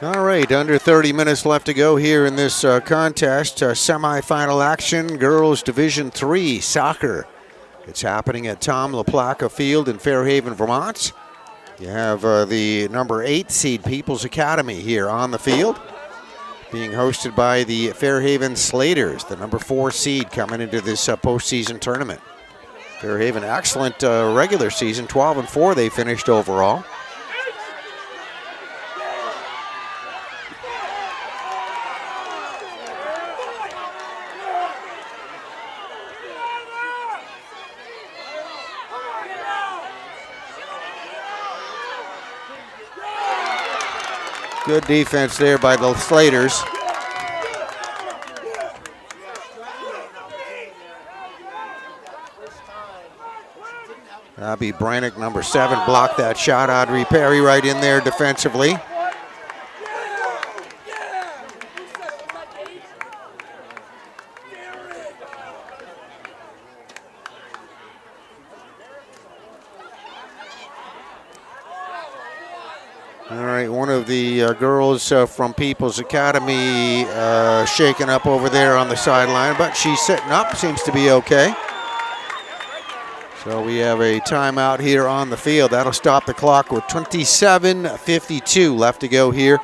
All right, under 30 minutes left to go here in this contest. Semifinal action, girls Division III soccer. It's happening at Tom LaPlaca Field in Fairhaven, Vermont. You have the number 8 seed People's Academy here on the field, being hosted by the Fairhaven Slaters, the number 4 seed coming into this postseason tournament. Fairhaven, excellent regular season, 12-4 they finished overall. Good defense there by the Slaters. Abby Brannick, number 7, blocked that shot. Audrey Perry right in there defensively. All right, one of the girls from People's Academy shaken up over there on the sideline, but she's sitting up, seems to be okay. So we have a timeout here on the field. That'll stop the clock with 27:52 left to go here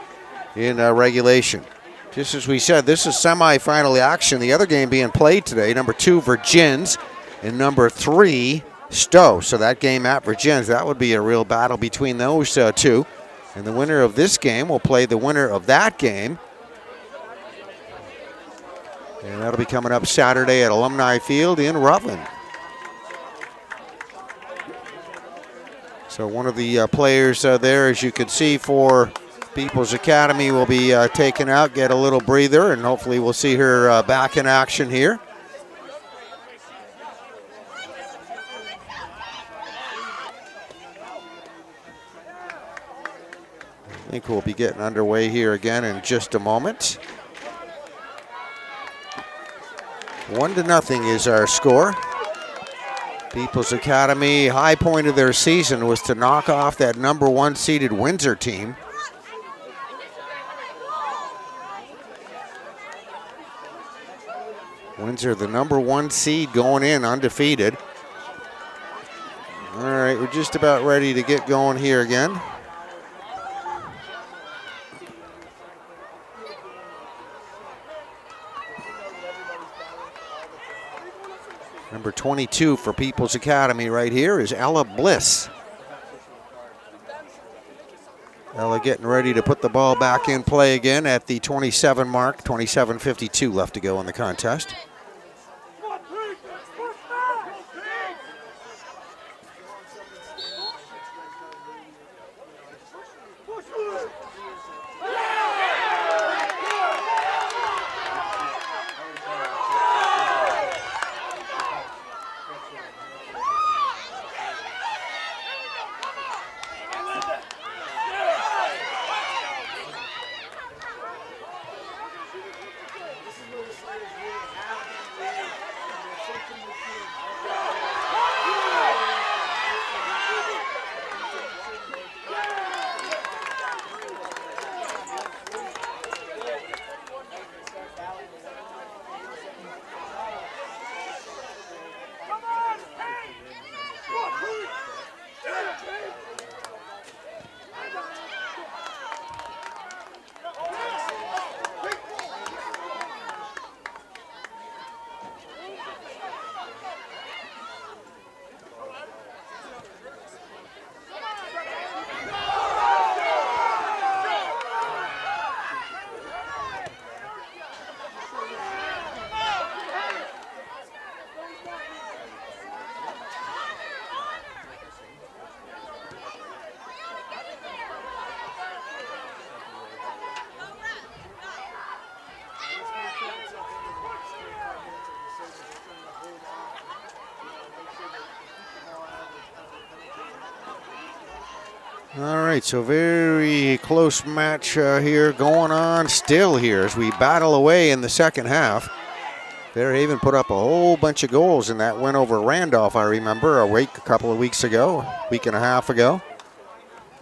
in regulation. Just as we said, this is semifinal action. The other game being played today, number 2, Virgins, and number 3, Stowe. So that game at Virgins, that would be a real battle between those two. And the winner of this game will play the winner of that game. And that'll be coming up Saturday at Alumni Field in Rutland. So one of the players there, as you can see, for People's Academy will be taken out, get a little breather, and hopefully we'll see her back in action here. I think we'll be getting underway here again in just a moment. 1-0 is our score. People's Academy, high point of their season was to knock off that number 1 seeded Windsor team. Windsor, the number 1 seed, going in undefeated. All right, we're just about ready to get going here again. Number 22 for People's Academy right here is Ella Bliss. Ella getting ready to put the ball back in play again at the 27 mark. 27:52 left to go in the contest. All right, so very close match here going on still here as we battle away in the second half. Fairhaven put up a whole bunch of goals in that win over Randolph, I remember, a couple of weeks ago, week and a half ago.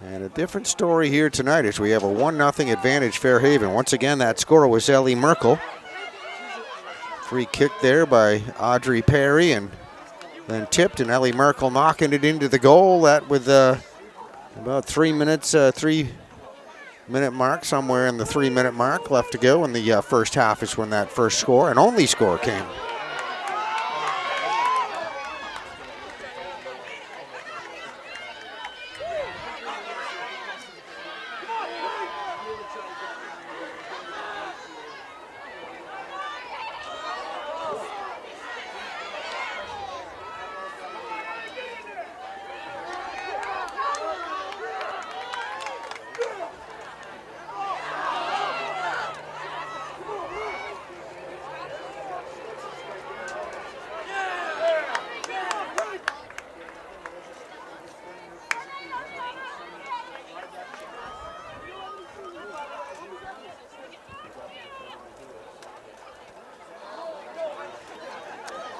And a different story here tonight as we have a 1-0 advantage Fairhaven. Once again, that scorer was Ellie Merkel. Free kick there by Audrey Perry, and then tipped, and Ellie Merkel knocking it into the goal. That with about 3 minutes, 3-minute mark, somewhere in the 3-minute mark left to go in the first half is when that first score and only score came.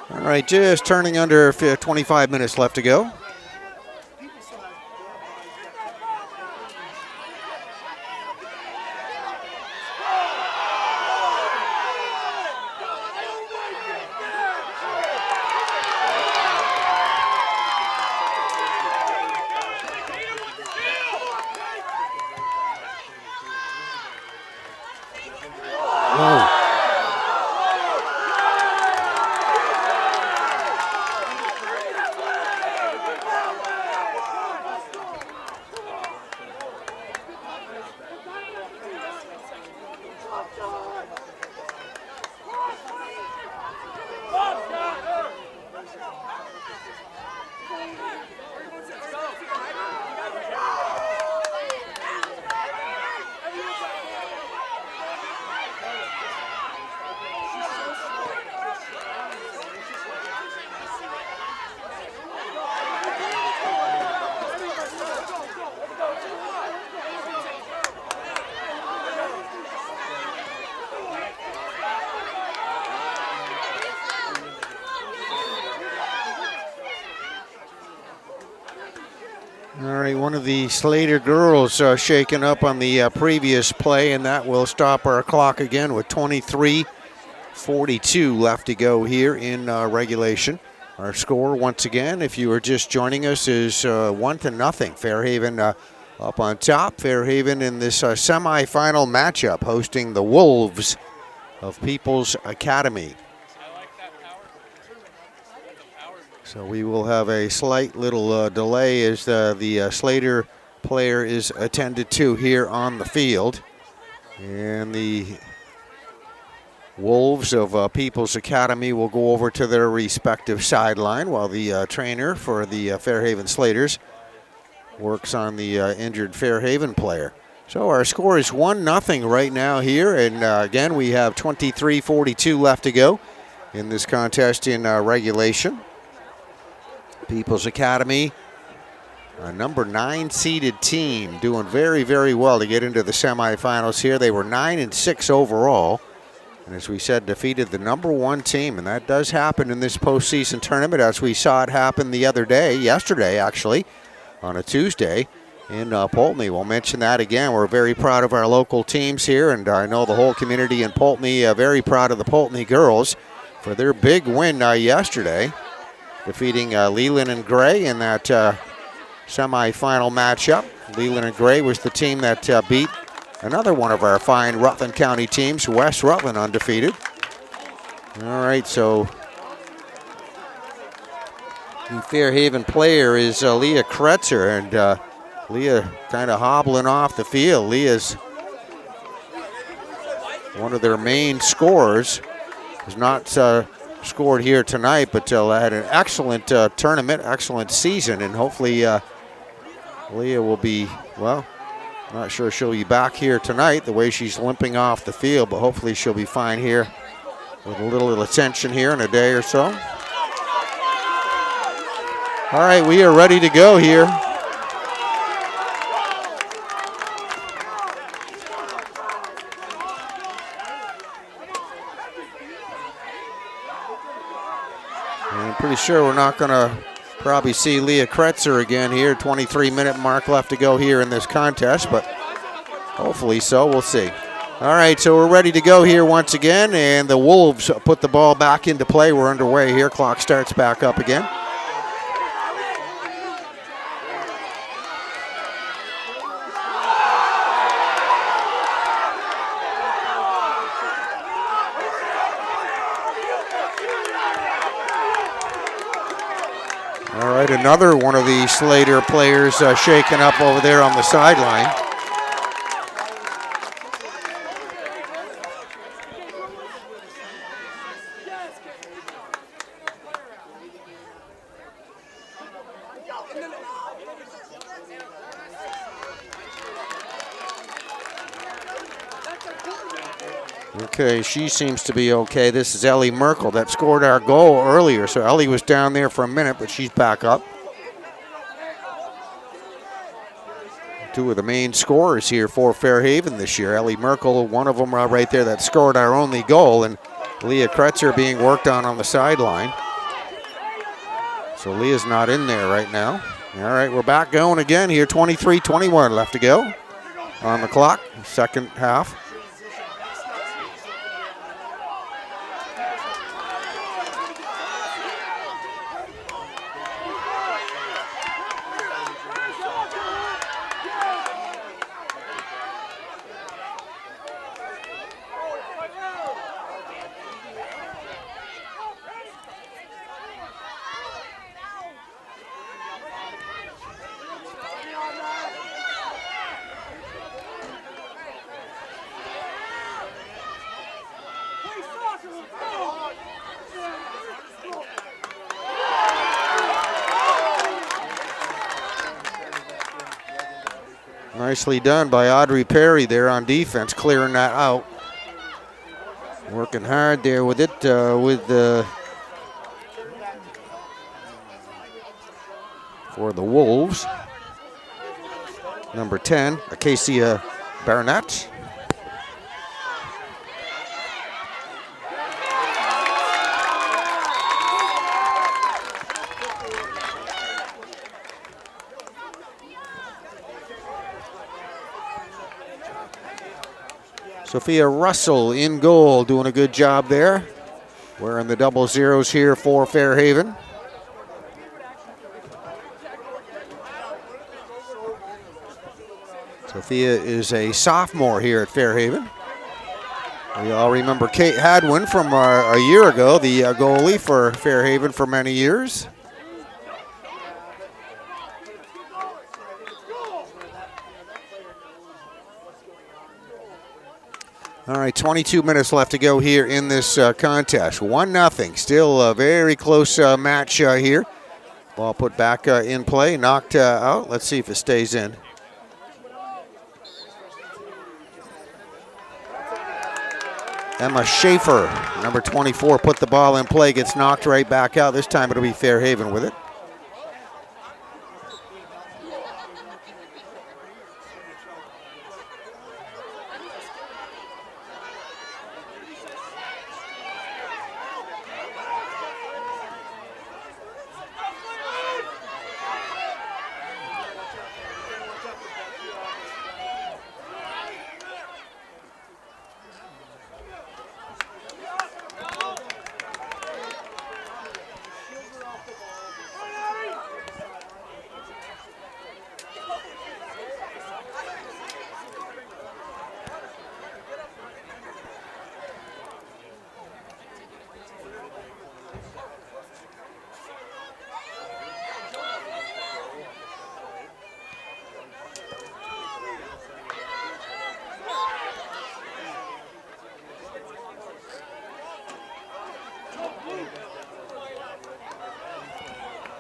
All right, just turning under 25 minutes left to go. All right, one of the Slater girls shaken up on the previous play, and that will stop our clock again with 23:42 left to go here in regulation. Our score, once again, if you are just joining us, is 1-0. Fairhaven up on top. Fairhaven in this semifinal matchup hosting the Wolves of People's Academy. So we will have a slight little delay as the Slater player is attended to here on the field. And the Wolves of People's Academy will go over to their respective sideline while the trainer for the Fairhaven Slaters works on the injured Fairhaven player. So our score is 1-0 right now here. And again, we have 23:42 left to go in this contest in regulation. People's Academy, a number 9 seeded team, doing very, very well to get into the semifinals here. They were 9-6 overall, and as we said, defeated the number 1 team, and that does happen in this postseason tournament, as we saw it happen the other day, yesterday actually, on a Tuesday in Poultney. We'll mention that again. We're very proud of our local teams here, and I know the whole community in Poultney very proud of the Poultney girls for their big win yesterday, defeating Leland and Gray in that semifinal matchup. Leland and Gray was the team that beat another one of our fine Rutland County teams, West Rutland, undefeated. All right, so the Fairhaven player is Leah Kretzer, and Leah kind of hobbling off the field. Leah's one of their main scorers. Is not scored here tonight, but had an excellent tournament, excellent season, and hopefully Leah will be, well, not sure she'll be back here tonight the way she's limping off the field, but hopefully she'll be fine here with a little attention here in a day or so. All right, we are ready to go here. I'm pretty sure we're not going to probably see Leah Kretzer again here. 23-minute mark left to go here in this contest, but hopefully so. We'll see. All right, so we're ready to go here once again, and the Wolves put the ball back into play. We're underway here. Clock starts back up again. All right, another one of the Slater players shaken up over there on the sideline. Okay, she seems to be okay. This is Ellie Merkel that scored our goal earlier. So Ellie was down there for a minute, but she's back up. Two of the main scorers here for Fairhaven this year. Ellie Merkel, one of them right there that scored our only goal, and Leah Kretzer being worked on the sideline. So Leah's not in there right now. All right, we're back going again here. 23-21 left to go on the clock, second half. Nicely done by Audrey Perry there on defense, clearing that out. Working hard there with it, for the Wolves. Number 10, Acacia Barnett. Sophia Russell in goal, doing a good job there. Wearing the double zeros here for Fairhaven. Sophia is a sophomore here at Fairhaven. We all remember Kate Hadwin from a year ago, the goalie for Fairhaven for many years. All right, 22 minutes left to go here in this contest. 1-0, still a very close match here. Ball put back in play, knocked out. Let's see if it stays in. Emma Schaefer, number 24, put the ball in play, gets knocked right back out. This time it'll be Fairhaven with it.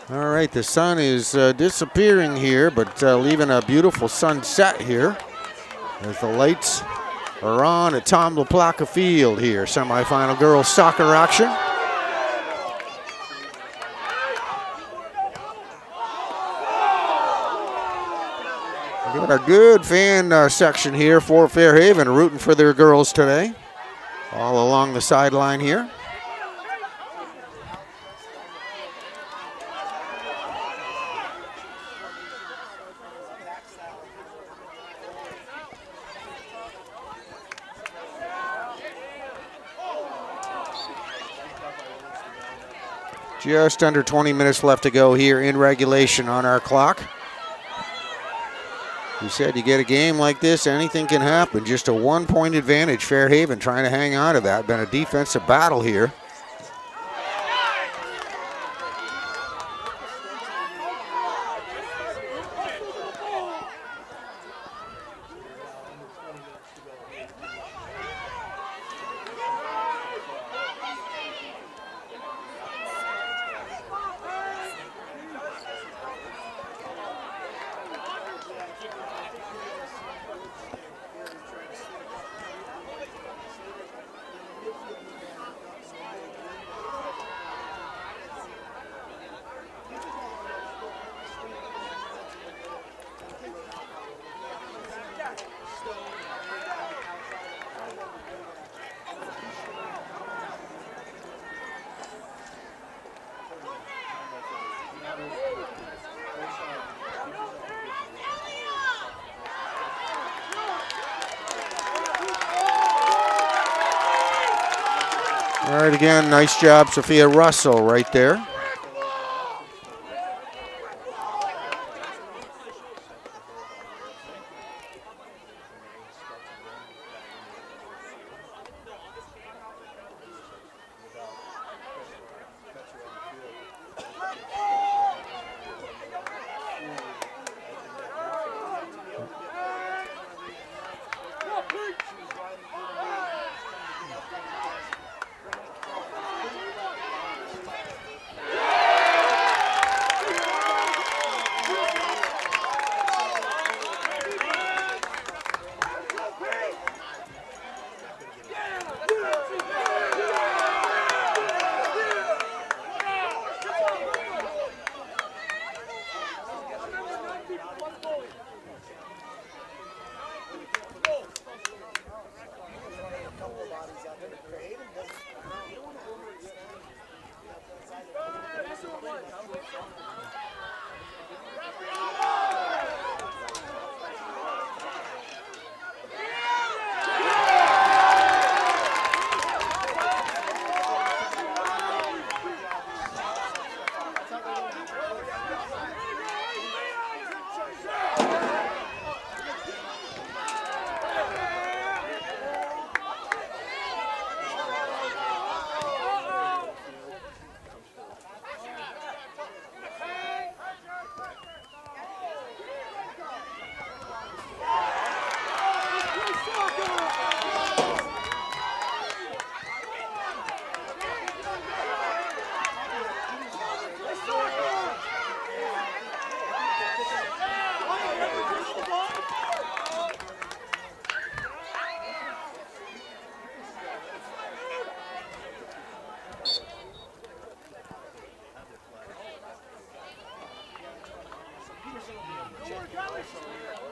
All right, the sun is disappearing here, but leaving a beautiful sunset here as the lights are on at Tom LaPlaca Field here. Semifinal girls soccer action. We got a good fan section here for Fairhaven, rooting for their girls today, all along the sideline here. Just under 20 minutes left to go here in regulation on our clock. We said you get a game like this, anything can happen. Just a 1-point advantage. Fairhaven trying to hang on to that. Been a defensive battle here. All right, again, nice job, Sophia Russell, right there.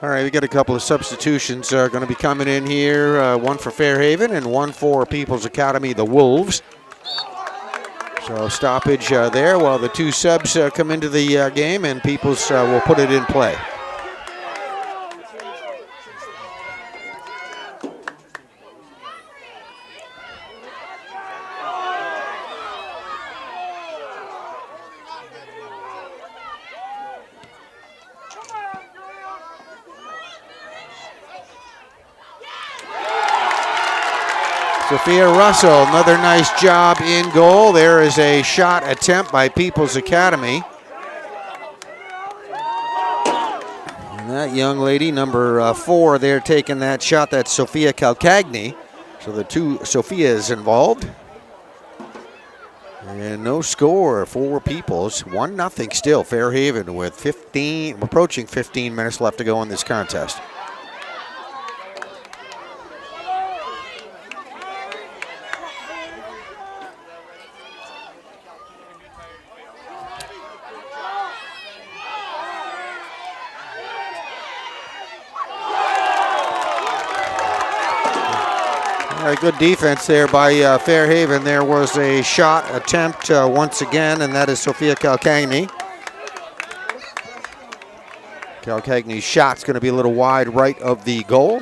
All right, we got a couple of substitutions going to be coming in here. One for Fairhaven and one for People's Academy, the Wolves. So stoppage there while the two subs come into the game, and People's will put it in play. Sophia Russell, another nice job in goal. There is a shot attempt by People's Academy. And that young lady, number 4, there taking that shot, that's Sophia Calcagni. So the two Sophias involved. And no score for People's. 1-0 still, Fairhaven with approaching 15 minutes left to go in this contest. All right, good defense there by Fairhaven. There was a shot attempt once again, and that is Sophia Calcagni. Calcagni's shot's going to be a little wide right of the goal.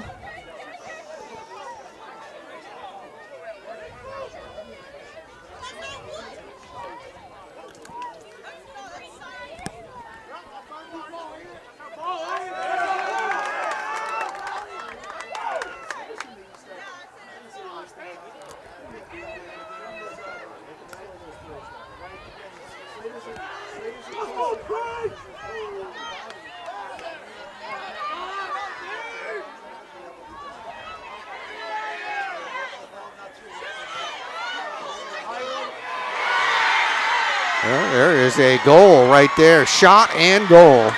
Well, there is a goal right there. Shot and goal.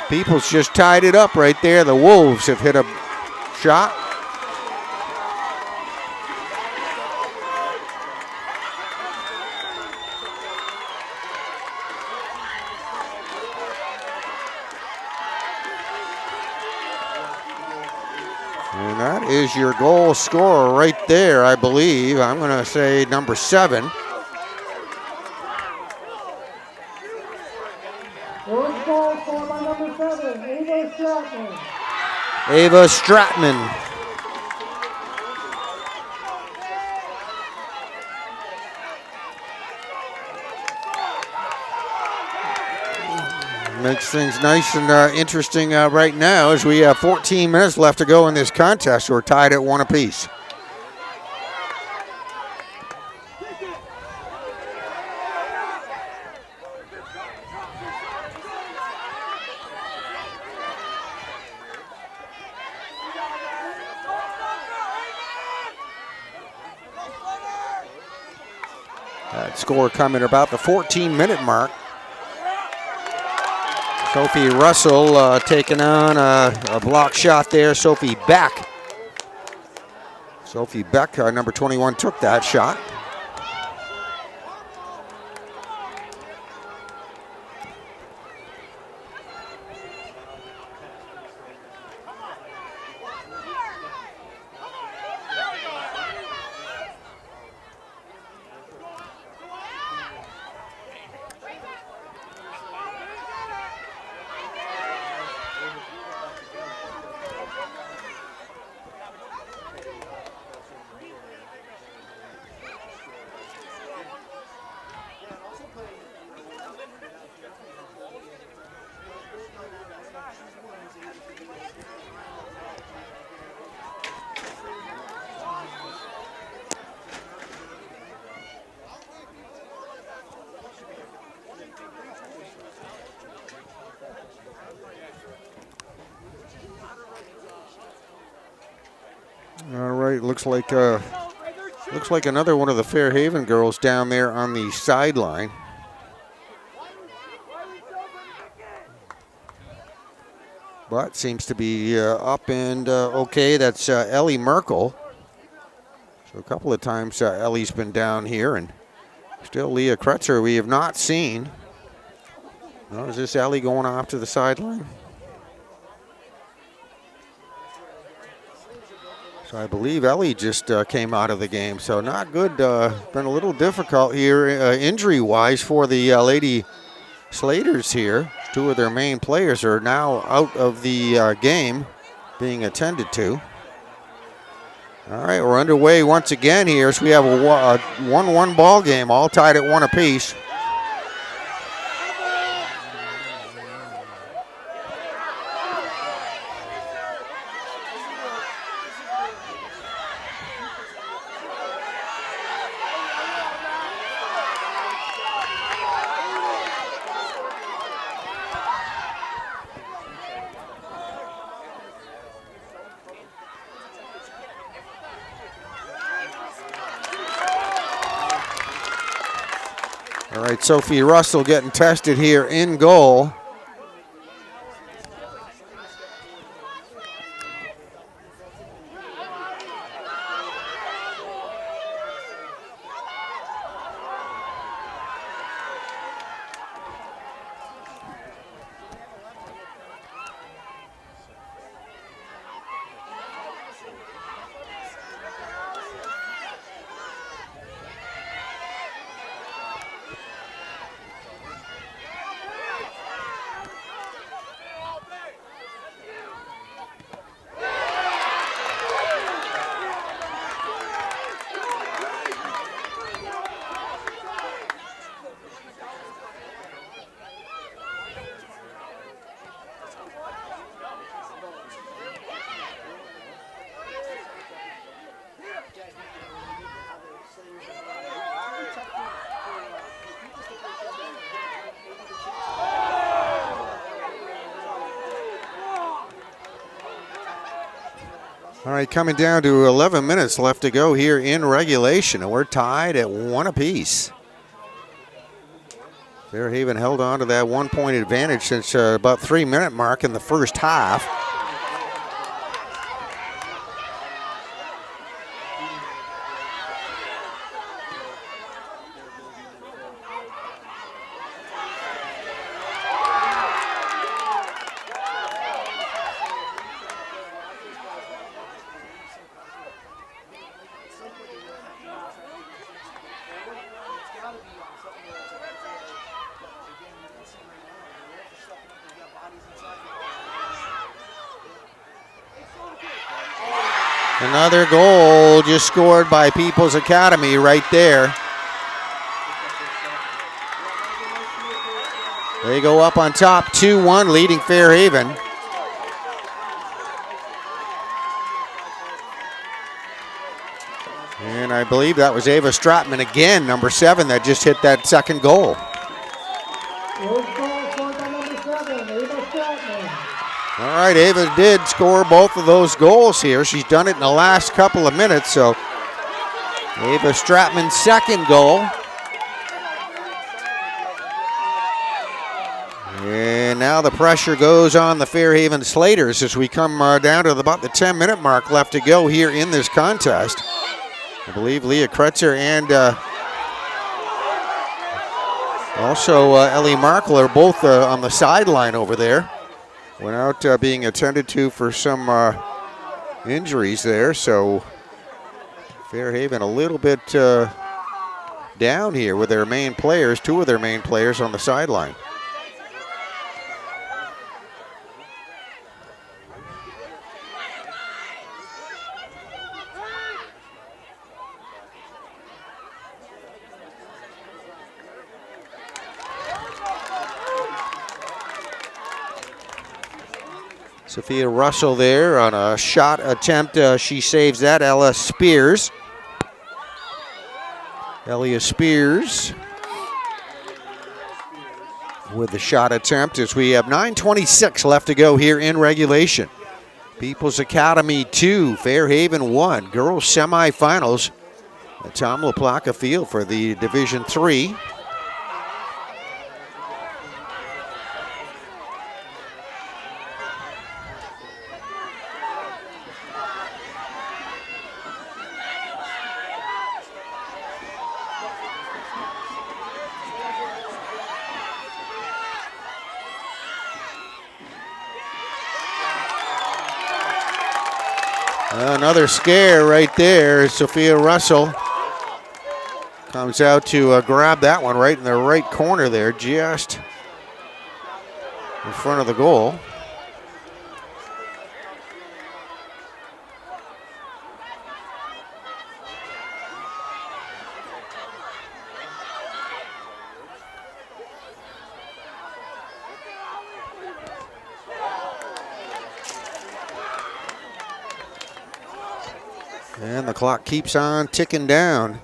People's just tied it up right there. The Wolves have hit a shot. And that is your goal scorer right there, I believe. I'm going to say number 7. First goal scored by number 7, Ava Stratman. Ava Stratman. makes things nice and interesting right now as we have 14 minutes left to go in this contest. We're tied at 1 apiece. That score coming about the 14-minute mark. Sophie Russell taking on a block shot there. Sophie Beck. Sophie Beck, number 21, took that shot. All right, looks like another one of the Fairhaven girls down there on the sideline. But seems to be up and okay. That's Ellie Merkel. So a couple of times Ellie's been down here, and still Leah Kretzer we have not seen. Oh, is this Ellie going off to the sideline? So I believe Ellie just came out of the game, so not good. Been a little difficult here injury-wise for the Lady Slaters here. Two of their main players are now out of the game being attended to. All right, we're underway once again here. So we have a 1-1 ball game, all tied at 1 apiece. All right, Sophie Russell getting tested here in goal. All right, coming down to 11 minutes left to go here in regulation, and we're tied at 1 apiece. Fairhaven held on to that 1-point advantage since about 3-minute mark in the first half. Another goal just scored by People's Academy right there. They go up on top, 2-1, leading Fairhaven. And I believe that was Ava Stratman again, number 7, that just hit that second goal. All right, Ava did score both of those goals here. She's done it in the last couple of minutes, so Ava Stratman's second goal. And now the pressure goes on the Fairhaven Slaters as we come down to about the 10-minute mark left to go here in this contest. I believe Leah Kretzer and also Ellie Markle are both on the sideline over there. Went out being attended to for some injuries there, so Fairhaven a little bit down here with their main players, 2 of their main players on the sideline. Sophia Russell there on a shot attempt. She saves that. Ella Spears. Elia Spears with the shot attempt as we have 9:26 left to go here in regulation. People's Academy 2, Fairhaven 1. Girls semifinals at Tom LaPlaca Field for the Division 3. Another scare right there. Sophia Russell comes out to grab that one right in the right corner there, just in front of the goal. And the clock keeps on ticking down.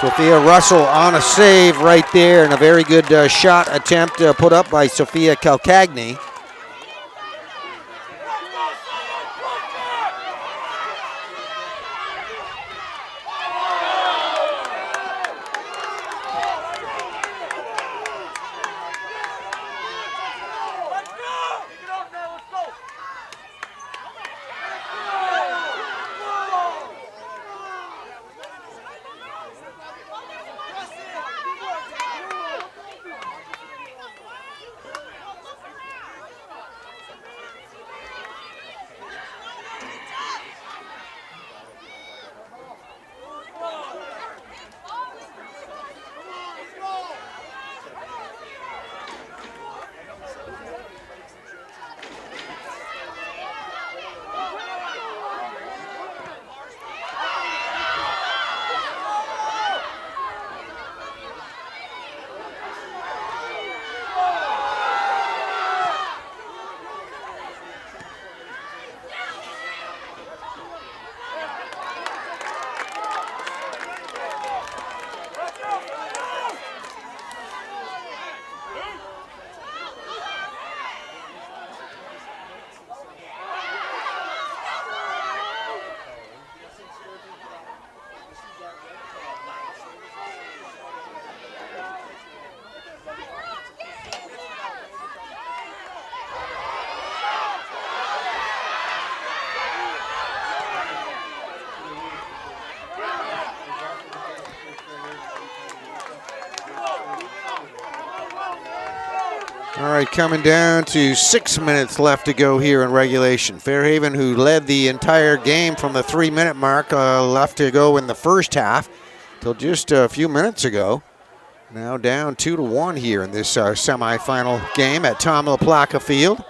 Sophia Russell on a save right there, and a very good shot attempt put up by Sophia Calcagni. All right, coming down to 6 minutes left to go here in regulation. Fairhaven, who led the entire game from the 3-minute mark, left to go in the first half till just a few minutes ago. Now down 2-1 here in this semifinal game at Tom LaPlaca Field.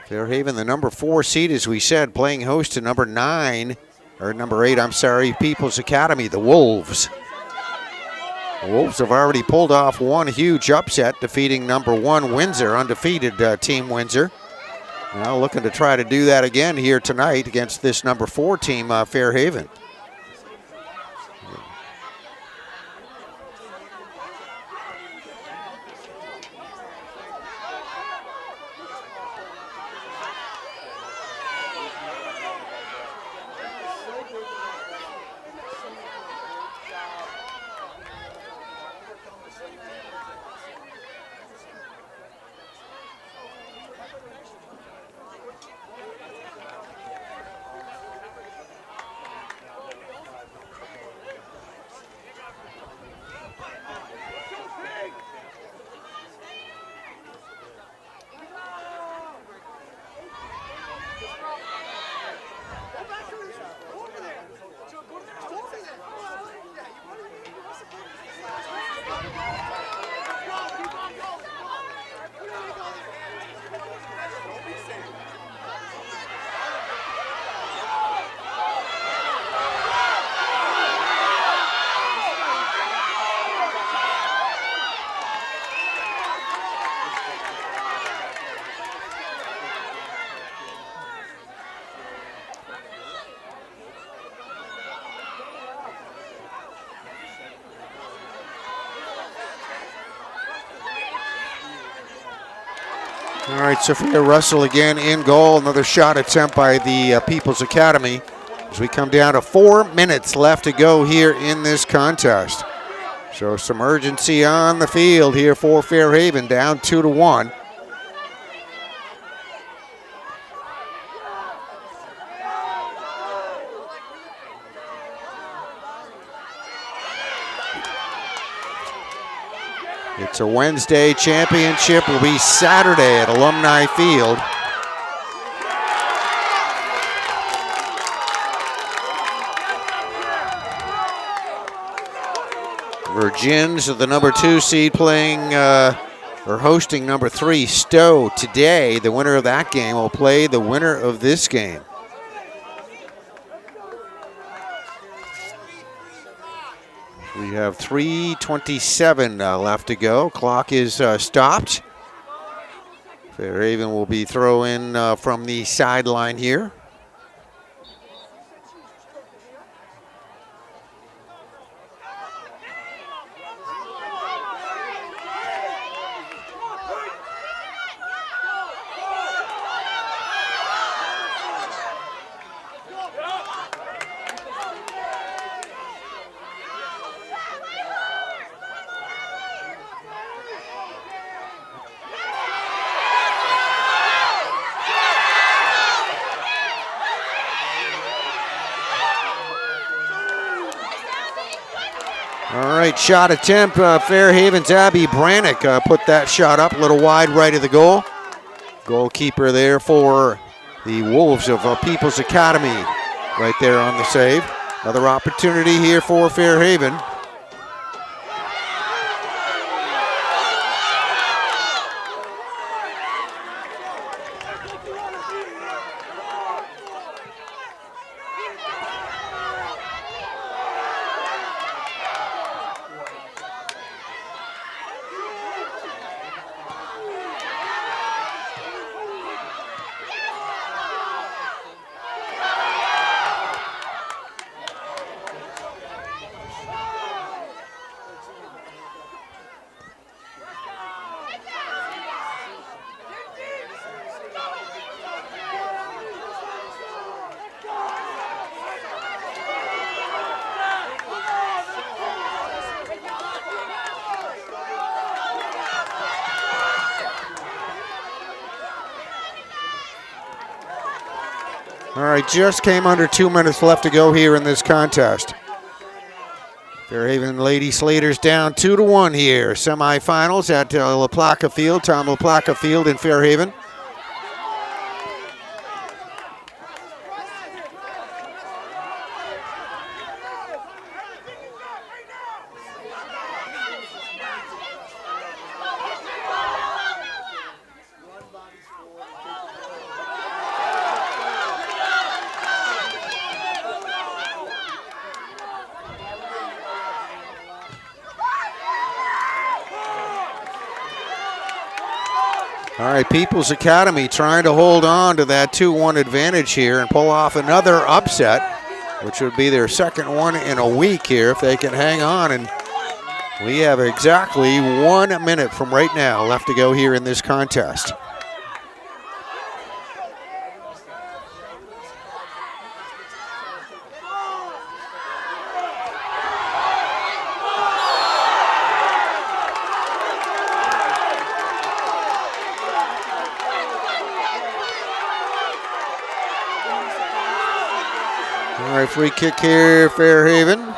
Fairhaven, the number 4 seed, as we said, playing host to number 8, I'm sorry, People's Academy, the Wolves. The Wolves have already pulled off one huge upset, defeating number 1 Windsor, undefeated team Windsor. Now looking to try to do that again here tonight against this number 4 team, Fairhaven. All right, Sophia Russell again in goal. Another shot attempt by the People's Academy as we come down to 4 minutes left to go here in this contest. So some urgency on the field here for Fairhaven, down 2-1. It's a Wednesday. Championship will be Saturday at Alumni Field. Virgins are the number 2 seed playing or hosting number 3 Stowe today. The winner of that game will play the winner of this game. We have 3:27 left to go. Clock is stopped. Fairhaven will be throwing from the sideline here. All right, shot attempt. Fairhaven's Abby Brannick put that shot up a little wide right of the goal. Goalkeeper there for the Wolves of People's Academy right there on the save. Another opportunity here for Fairhaven. All right, just came under 2 minutes left to go here in this contest. Fairhaven Lady Slaters down 2-1 here. Semifinals at LaPlaca Field, Tom LaPlaca Field in Fairhaven. All right, People's Academy trying to hold on to that 2-1 advantage here and pull off another upset, which would be their second one in a week here if they can hang on. And we have exactly 1 minute from right now left to go here in this contest. All right, free kick here, Fairhaven.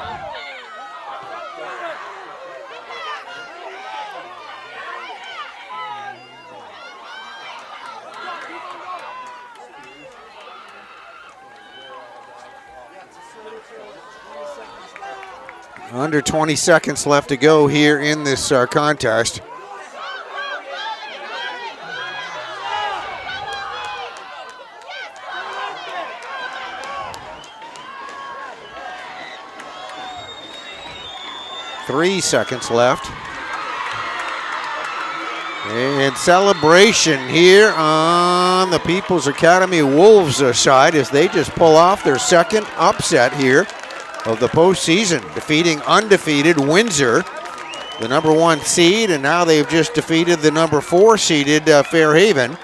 Under 20 seconds left to go here in this contest. Three seconds left. And celebration here on the People's Academy Wolves side as they just pull off their second upset here of the postseason, defeating undefeated Windsor, the #1 seed, and now they've just defeated the #4 seeded Fairhaven.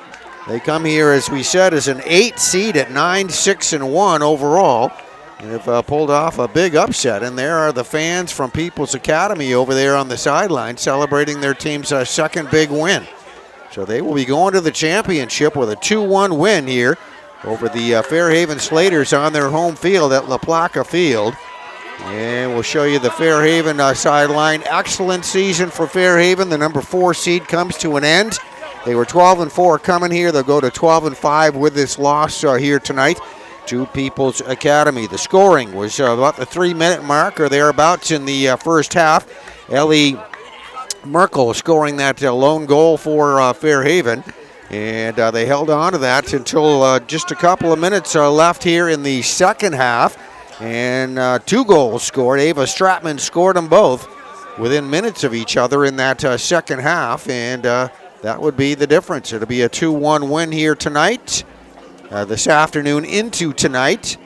They come here, as we said, as an 8 seed at 9-6-1 overall. And have pulled off a big upset, and there are the fans from People's Academy over there on the sideline celebrating their team's second big win. So they will be going to the championship with a 2-1 win here over the Fairhaven Slaters on their home field at La Placa Field. And we'll show you the Fairhaven sideline. Excellent season for Fairhaven. The #4 seed comes to an end. They were 12-4 coming here. They'll go to 12-5 with this loss here tonight to People's Academy. The scoring was about the 3-minute mark or thereabouts in the first half. Ellie Merkel scoring that lone goal for Fairhaven. And they held on to that until just a couple of minutes left here in the second half. And 2 goals scored. Ava Stratman scored them both within minutes of each other in that second half. And that would be the difference. It'll be a 2-1 win here tonight. This afternoon into tonight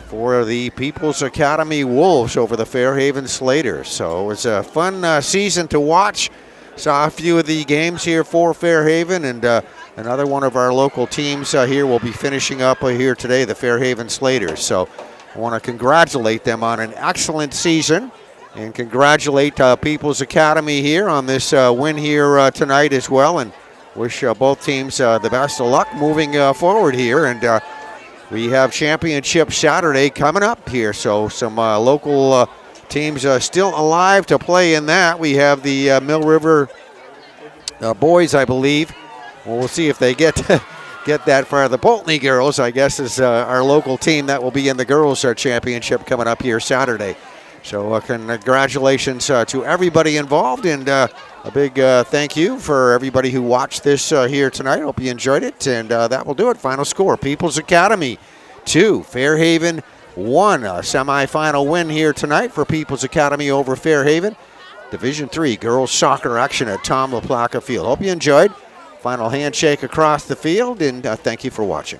for the People's Academy Wolves over the Fairhaven Slaters. So it was a fun season to watch. Saw a few of the games here for Fairhaven, and another one of our local teams here will be finishing up here today, the Fairhaven Slaters. So I want to congratulate them on an excellent season and congratulate People's Academy here on this win here tonight as well. And wish both teams the best of luck moving forward here. And we have Championship Saturday coming up here. So some local teams still alive to play in that. We have the Mill River boys, I believe. Well, we'll see if they get that far. The Pulteney girls, I guess, is our local team that will be in the girls' championship coming up here Saturday. So congratulations to everybody involved, and a big thank you for everybody who watched this here tonight. Hope you enjoyed it, and that will do it. Final score, People's Academy 2, Fairhaven 1. A semifinal win here tonight for People's Academy over Fairhaven. Division III girls soccer action at Tom LaPlaca Field. Hope you enjoyed. Final handshake across the field, and thank you for watching.